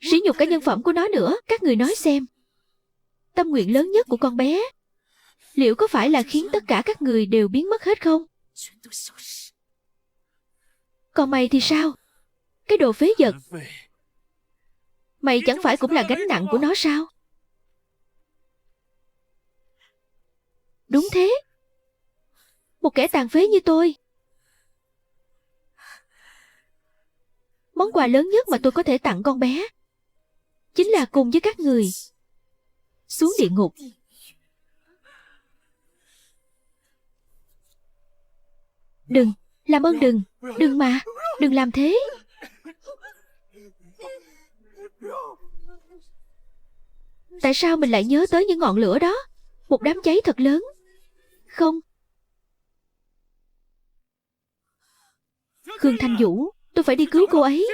sỉ nhục cả nhân phẩm của nó nữa. Các người nói xem, tâm nguyện lớn nhất của con bé liệu có phải là khiến tất cả các người đều biến mất hết không? Còn mày thì sao? Cái đồ phế vật, mày chẳng phải cũng là gánh nặng của nó sao? Đúng thế, một kẻ tàn phế như tôi. Món quà lớn nhất mà tôi có thể tặng con bé chính là cùng với các người xuống địa ngục. Đừng, làm ơn đừng, đừng mà, đừng làm thế. Tại sao mình lại nhớ tới những ngọn lửa đó? Một đám cháy thật lớn. Không. Khương Thanh Vũ, tôi phải đi cứu cô ấy.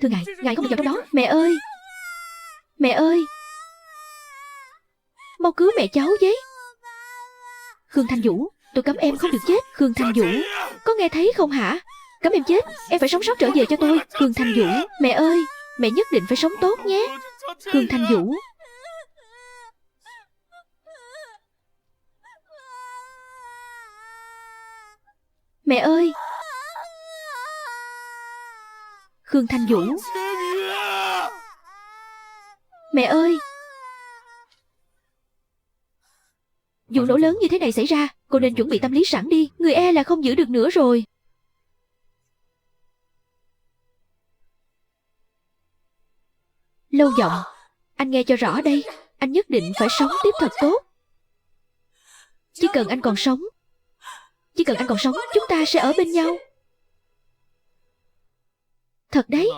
Thưa ngài không được vào trong đó. Mẹ ơi, mẹ ơi, mau cứu mẹ cháu với. Khương Thanh Vũ, tôi cấm em không được chết. Khương Thanh Vũ, có nghe thấy không hả? Cấm em chết, em phải sống sót trở về cho tôi. Khương Thanh Vũ, mẹ ơi, mẹ nhất định phải sống tốt nhé. Khương Thanh Vũ. Mẹ ơi. Khương Thanh Vũ. Mẹ ơi. Vụ nổ lớn như thế này xảy ra, cô nên chuẩn bị tâm lý sẵn đi. Người e là không giữ được nữa rồi. Lâu Giọng, anh nghe cho rõ đây. Anh nhất định phải sống tiếp thật tốt. Chỉ cần anh còn sống, chúng ta sẽ ở bên nhau. Thật đấy.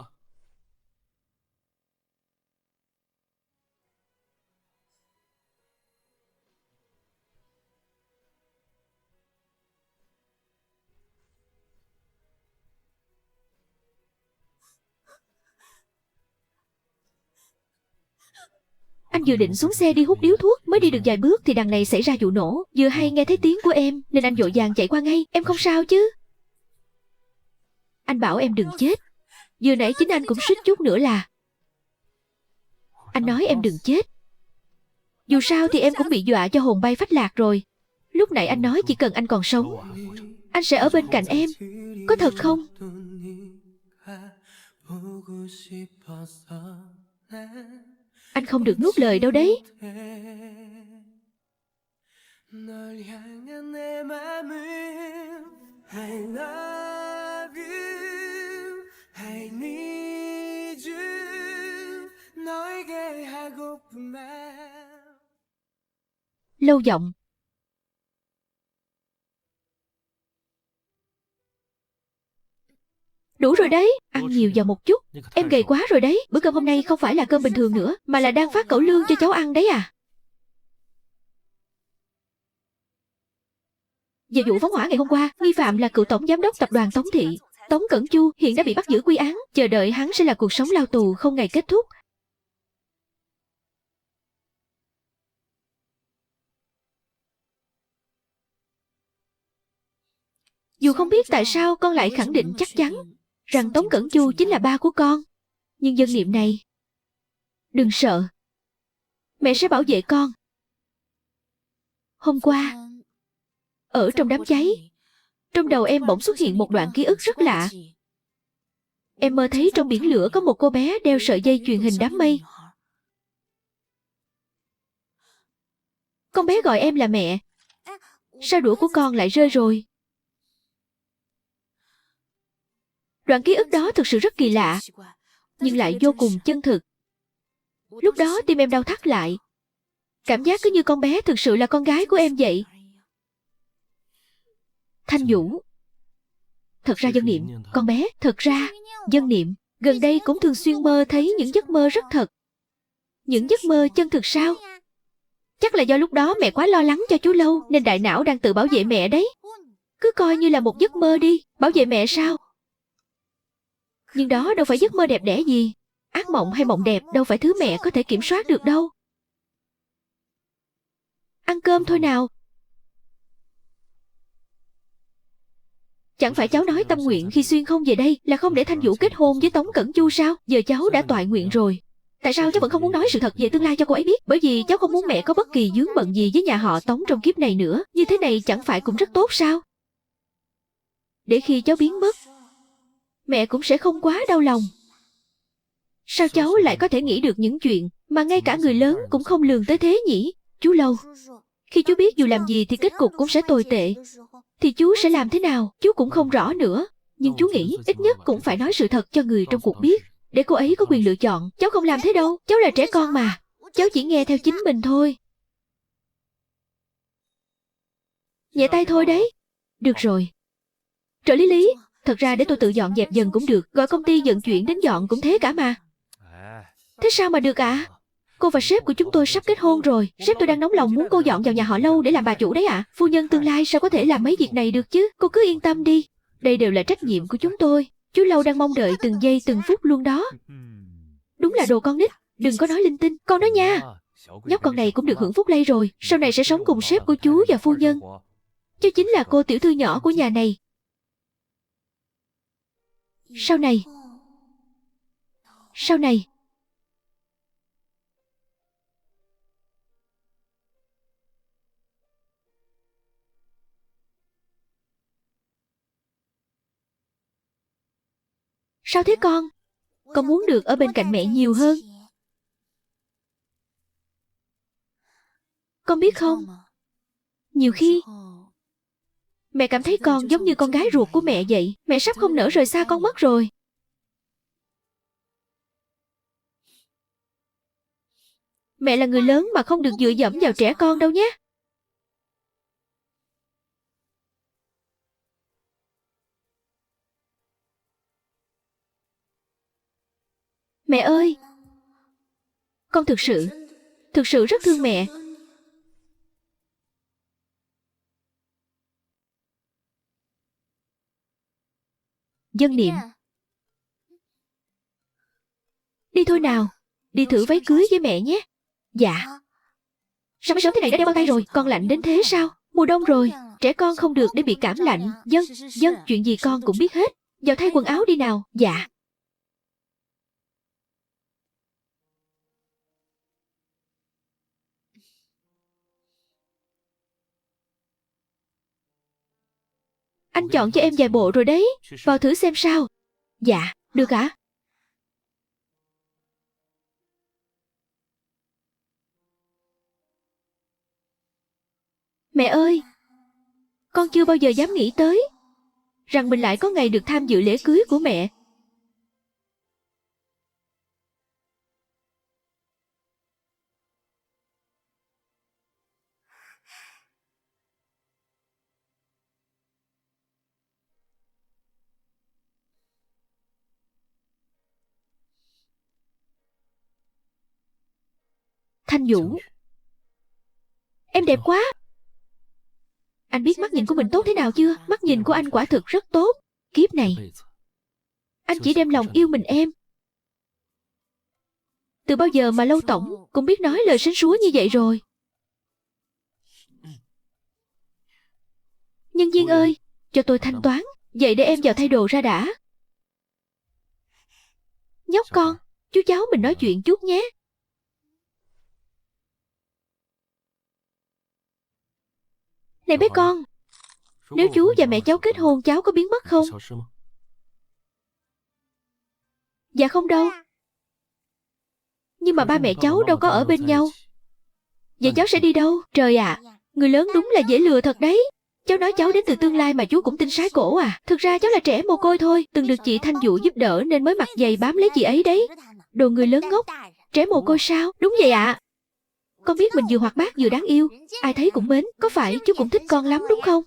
Anh vừa định xuống xe đi hút điếu thuốc, mới đi được vài bước thì đằng này xảy ra vụ nổ. Vừa hay nghe thấy tiếng của em nên anh vội vàng chạy qua ngay. Em không sao chứ? Anh bảo em đừng chết. Vừa nãy chính anh cũng suýt chút nữa là. Anh nói em đừng chết. Dù sao thì em cũng bị dọa cho hồn bay phách lạc rồi. Lúc nãy anh nói chỉ cần anh còn sống, anh sẽ ở bên cạnh em. Có thật không? Anh không được nuốt lời đâu đấy. Lâu Giọng. Đủ rồi đấy, ăn nhiều vào một chút. Em gầy quá rồi đấy. Bữa cơm hôm nay không phải là cơm bình thường nữa, mà là đang phát cẩu lương cho cháu ăn đấy à. Về vụ phóng hỏa ngày hôm qua, nghi phạm là cựu tổng giám đốc tập đoàn Tống Thị, Tống Cẩn Chu, hiện đã bị bắt giữ quy án. Chờ đợi hắn sẽ là cuộc sống lao tù không ngày kết thúc. Dù không biết tại sao con lại khẳng định chắc chắn rằng Tống Cẩn Chu chính là ba của con, nhưng dân niệm này, đừng sợ, mẹ sẽ bảo vệ con. Hôm qua, ở trong đám cháy, trong đầu em bỗng xuất hiện một đoạn ký ức rất lạ. Em mơ thấy trong biển lửa có một cô bé đeo sợi dây chuyền hình đám mây. Con bé gọi em là mẹ. Sao đũa của con lại rơi rồi? Đoạn ký ức đó thực sự rất kỳ lạ, nhưng lại vô cùng chân thực. Lúc đó tim em đau thắt lại. Cảm giác cứ như con bé thực sự là con gái của em vậy. Thanh Vũ. Thật ra Dân Niệm, con bé, thật ra Dân Niệm gần đây cũng thường xuyên mơ thấy những giấc mơ rất thật. Những giấc mơ chân thực sao? Chắc là do lúc đó mẹ quá lo lắng cho chú Lâu nên đại não đang tự bảo vệ mẹ đấy. Cứ coi như là một giấc mơ đi, bảo vệ mẹ sao? Nhưng đó đâu phải giấc mơ đẹp đẽ gì. Ác mộng hay mộng đẹp đâu phải thứ mẹ có thể kiểm soát được đâu. Ăn cơm thôi nào. Chẳng phải cháu nói tâm nguyện khi Xuyên không về đây là không để Thanh Vũ kết hôn với Tống Cẩn Chu sao? Giờ cháu đã toại nguyện rồi. Tại sao cháu vẫn không muốn nói sự thật về tương lai cho cô ấy biết? Bởi vì cháu không muốn mẹ có bất kỳ vướng bận gì với nhà họ Tống trong kiếp này nữa. Như thế này chẳng phải cũng rất tốt sao? Để khi cháu biến mất, mẹ cũng sẽ không quá đau lòng. Sao cháu lại có thể nghĩ được những chuyện mà ngay cả người lớn cũng không lường tới thế nhỉ? Chú Lâu, khi chú biết dù làm gì thì kết cục cũng sẽ tồi tệ, thì chú sẽ làm thế nào? Chú cũng không rõ nữa. Nhưng chú nghĩ ít nhất cũng phải nói sự thật cho người trong cuộc biết, để cô ấy có quyền lựa chọn. Cháu không làm thế đâu, cháu là trẻ con mà. Cháu chỉ nghe theo chính mình thôi. Nhẹ tay thôi đấy. Được rồi. Trợ lý Lý, thật ra để tôi tự dọn dẹp dần cũng được. Gọi công ty vận chuyển đến dọn cũng thế cả mà. Thế sao mà được ạ? Cô và sếp của chúng tôi sắp kết hôn rồi. Sếp tôi đang nóng lòng muốn cô dọn vào nhà họ Lâu để làm bà chủ đấy ạ. Phu nhân tương lai sao có thể làm mấy việc này được chứ? Cô cứ yên tâm đi. Đây đều là trách nhiệm của chúng tôi. Chú Lâu đang mong đợi từng giây từng phút luôn đó. Đúng là đồ con nít. Đừng có nói linh tinh. Con nói nha. Nhóc con này cũng được hưởng phúc lây rồi. Sau này sẽ sống cùng sếp của chú và phu nhân. Cháu chính là cô tiểu thư nhỏ của nhà này. Sau này. Sao thế con? Con muốn được ở bên cạnh mẹ nhiều hơn. Con biết không? Nhiều khi mẹ cảm thấy con giống như con gái ruột của mẹ vậy. Mẹ sắp không nỡ rời xa con mất rồi. Mẹ là người lớn mà không được dựa dẫm vào trẻ con đâu nhé. Mẹ ơi! Con thực sự rất thương mẹ. Dân Niệm. Đi thôi nào. Đi thử váy cưới với mẹ nhé. Dạ. Sao mới sớm thế này đã đeo bao tay rồi? Con lạnh đến thế sao? Mùa đông rồi. Trẻ con không được để bị cảm lạnh. Dân, chuyện gì con cũng biết hết. Vào thay quần áo đi nào. Dạ. Anh chọn cho em vài bộ rồi đấy. Vào thử xem sao. Dạ, được ạ. Mẹ ơi! Con chưa bao giờ dám nghĩ tới rằng mình lại có ngày được tham dự lễ cưới của mẹ. Thanh Vũ, em đẹp quá. Anh biết mắt nhìn của mình tốt thế nào chưa? Mắt nhìn của anh quả thực rất tốt. Kiếp này anh chỉ đem lòng yêu mình em. Từ bao giờ mà Lâu tổng cũng biết nói lời sến súa như vậy rồi. Nhân viên ơi, cho tôi thanh toán. Vậy để em vào thay đồ ra đã. Nhóc con, chú cháu mình nói chuyện chút nhé. Này bé con, nếu chú và mẹ cháu kết hôn cháu có biến mất không? Dạ không đâu. Nhưng mà ba mẹ cháu đâu có ở bên nhau. Vậy cháu sẽ đi đâu? Trời ạ, người lớn đúng là dễ lừa thật đấy. Cháu nói cháu đến từ tương lai mà chú cũng tin sái cổ à? Thực ra cháu là trẻ mồ côi thôi, từng được chị Thanh Vũ giúp đỡ nên mới mặt dày bám lấy chị ấy đấy. Đồ người lớn ngốc. Trẻ mồ côi sao? Đúng vậy ạ. Con biết mình vừa hoạt bát vừa đáng yêu, ai thấy cũng mến. Có phải chú cũng thích con lắm đúng không?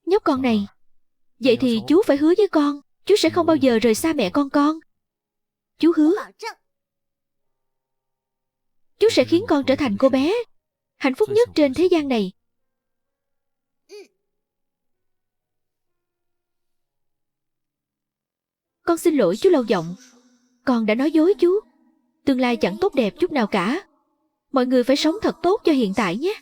Nhóc con này. Vậy thì chú phải hứa với con, chú sẽ không bao giờ rời xa mẹ con. Chú hứa. Chú sẽ khiến con trở thành cô bé hạnh phúc nhất trên thế gian này. Con xin lỗi chú Lâu Giọng. Con đã nói dối chú. Tương lai chẳng tốt đẹp chút nào cả. Mọi người phải sống thật tốt cho hiện tại nhé.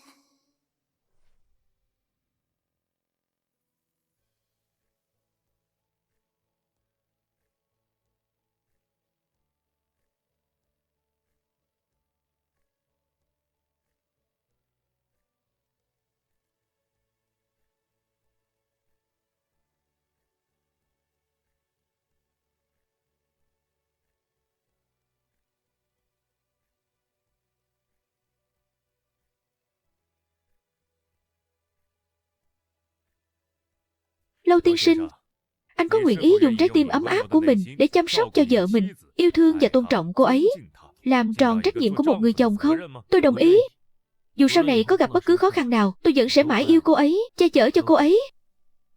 Lâu tiên sinh, anh có nguyện ý dùng trái tim ấm áp của mình để chăm sóc cho vợ mình, yêu thương và tôn trọng cô ấy, làm tròn trách nhiệm của một người chồng không? Tôi đồng ý. Dù sau này có gặp bất cứ khó khăn nào, tôi vẫn sẽ mãi yêu cô ấy, che chở cho cô ấy,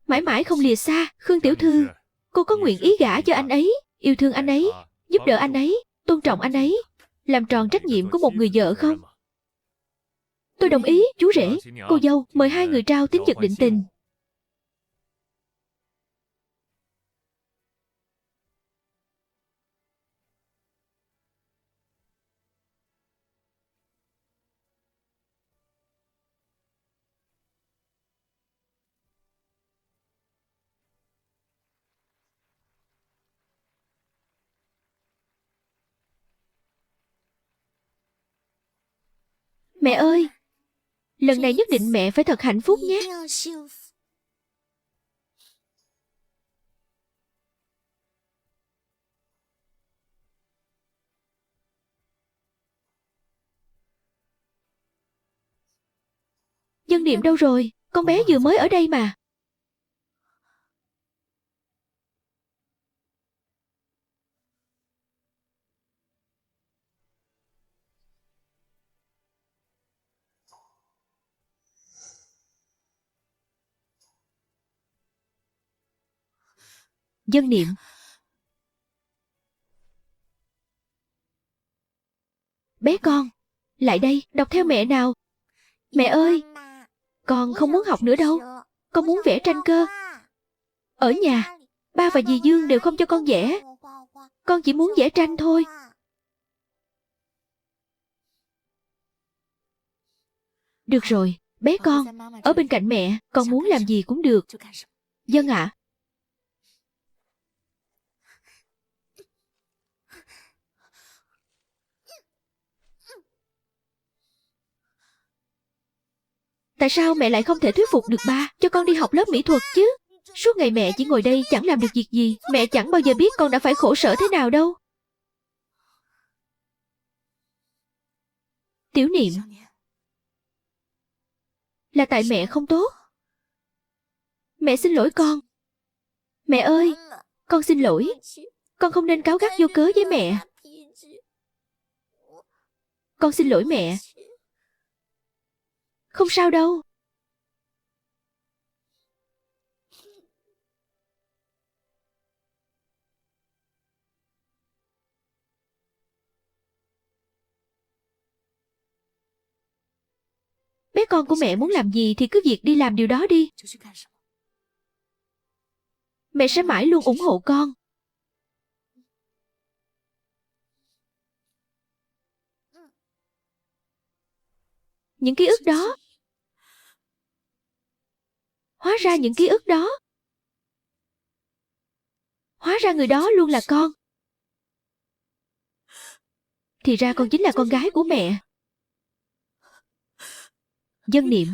mãi mãi không lìa xa. Khương tiểu thư, cô có nguyện ý gả cho anh ấy, yêu thương anh ấy, giúp đỡ anh ấy, tôn trọng anh ấy, làm tròn trách nhiệm của một người vợ không? Tôi đồng ý, chú rể, cô dâu, mời hai người trao tín vật định tình. Mẹ ơi, lần này nhất định mẹ phải thật hạnh phúc nhé. Dân Niệm đâu rồi? Con bé vừa mới ở đây mà. Dân Niệm. Bé con, lại đây, đọc theo mẹ nào. Mẹ ơi, con không muốn học nữa đâu. Con muốn vẽ tranh cơ. Ở nhà, ba và dì Dương đều không cho con vẽ. Con chỉ muốn vẽ tranh thôi. Được rồi, bé con, ở bên cạnh mẹ, con muốn làm gì cũng được. Vâng ạ. Tại sao mẹ lại không thể thuyết phục được ba cho con đi học lớp mỹ thuật chứ? Suốt ngày mẹ chỉ ngồi đây chẳng làm được việc gì. Mẹ chẳng bao giờ biết con đã phải khổ sở thế nào đâu. Tiểu Niệm, là tại mẹ không tốt. Mẹ xin lỗi con. Mẹ ơi, con xin lỗi. Con không nên cáu gắt vô cớ với mẹ. Con xin lỗi mẹ. Không sao đâu. Bé con của mẹ muốn làm gì thì cứ việc đi làm điều đó đi. Mẹ sẽ mãi luôn ủng hộ con. Những ký ức đó, hóa ra những ký ức đó, hóa ra người đó luôn là con. Thì ra con chính là con gái của mẹ. Dân Niệm.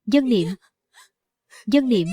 Dân Niệm. Dân Niệm.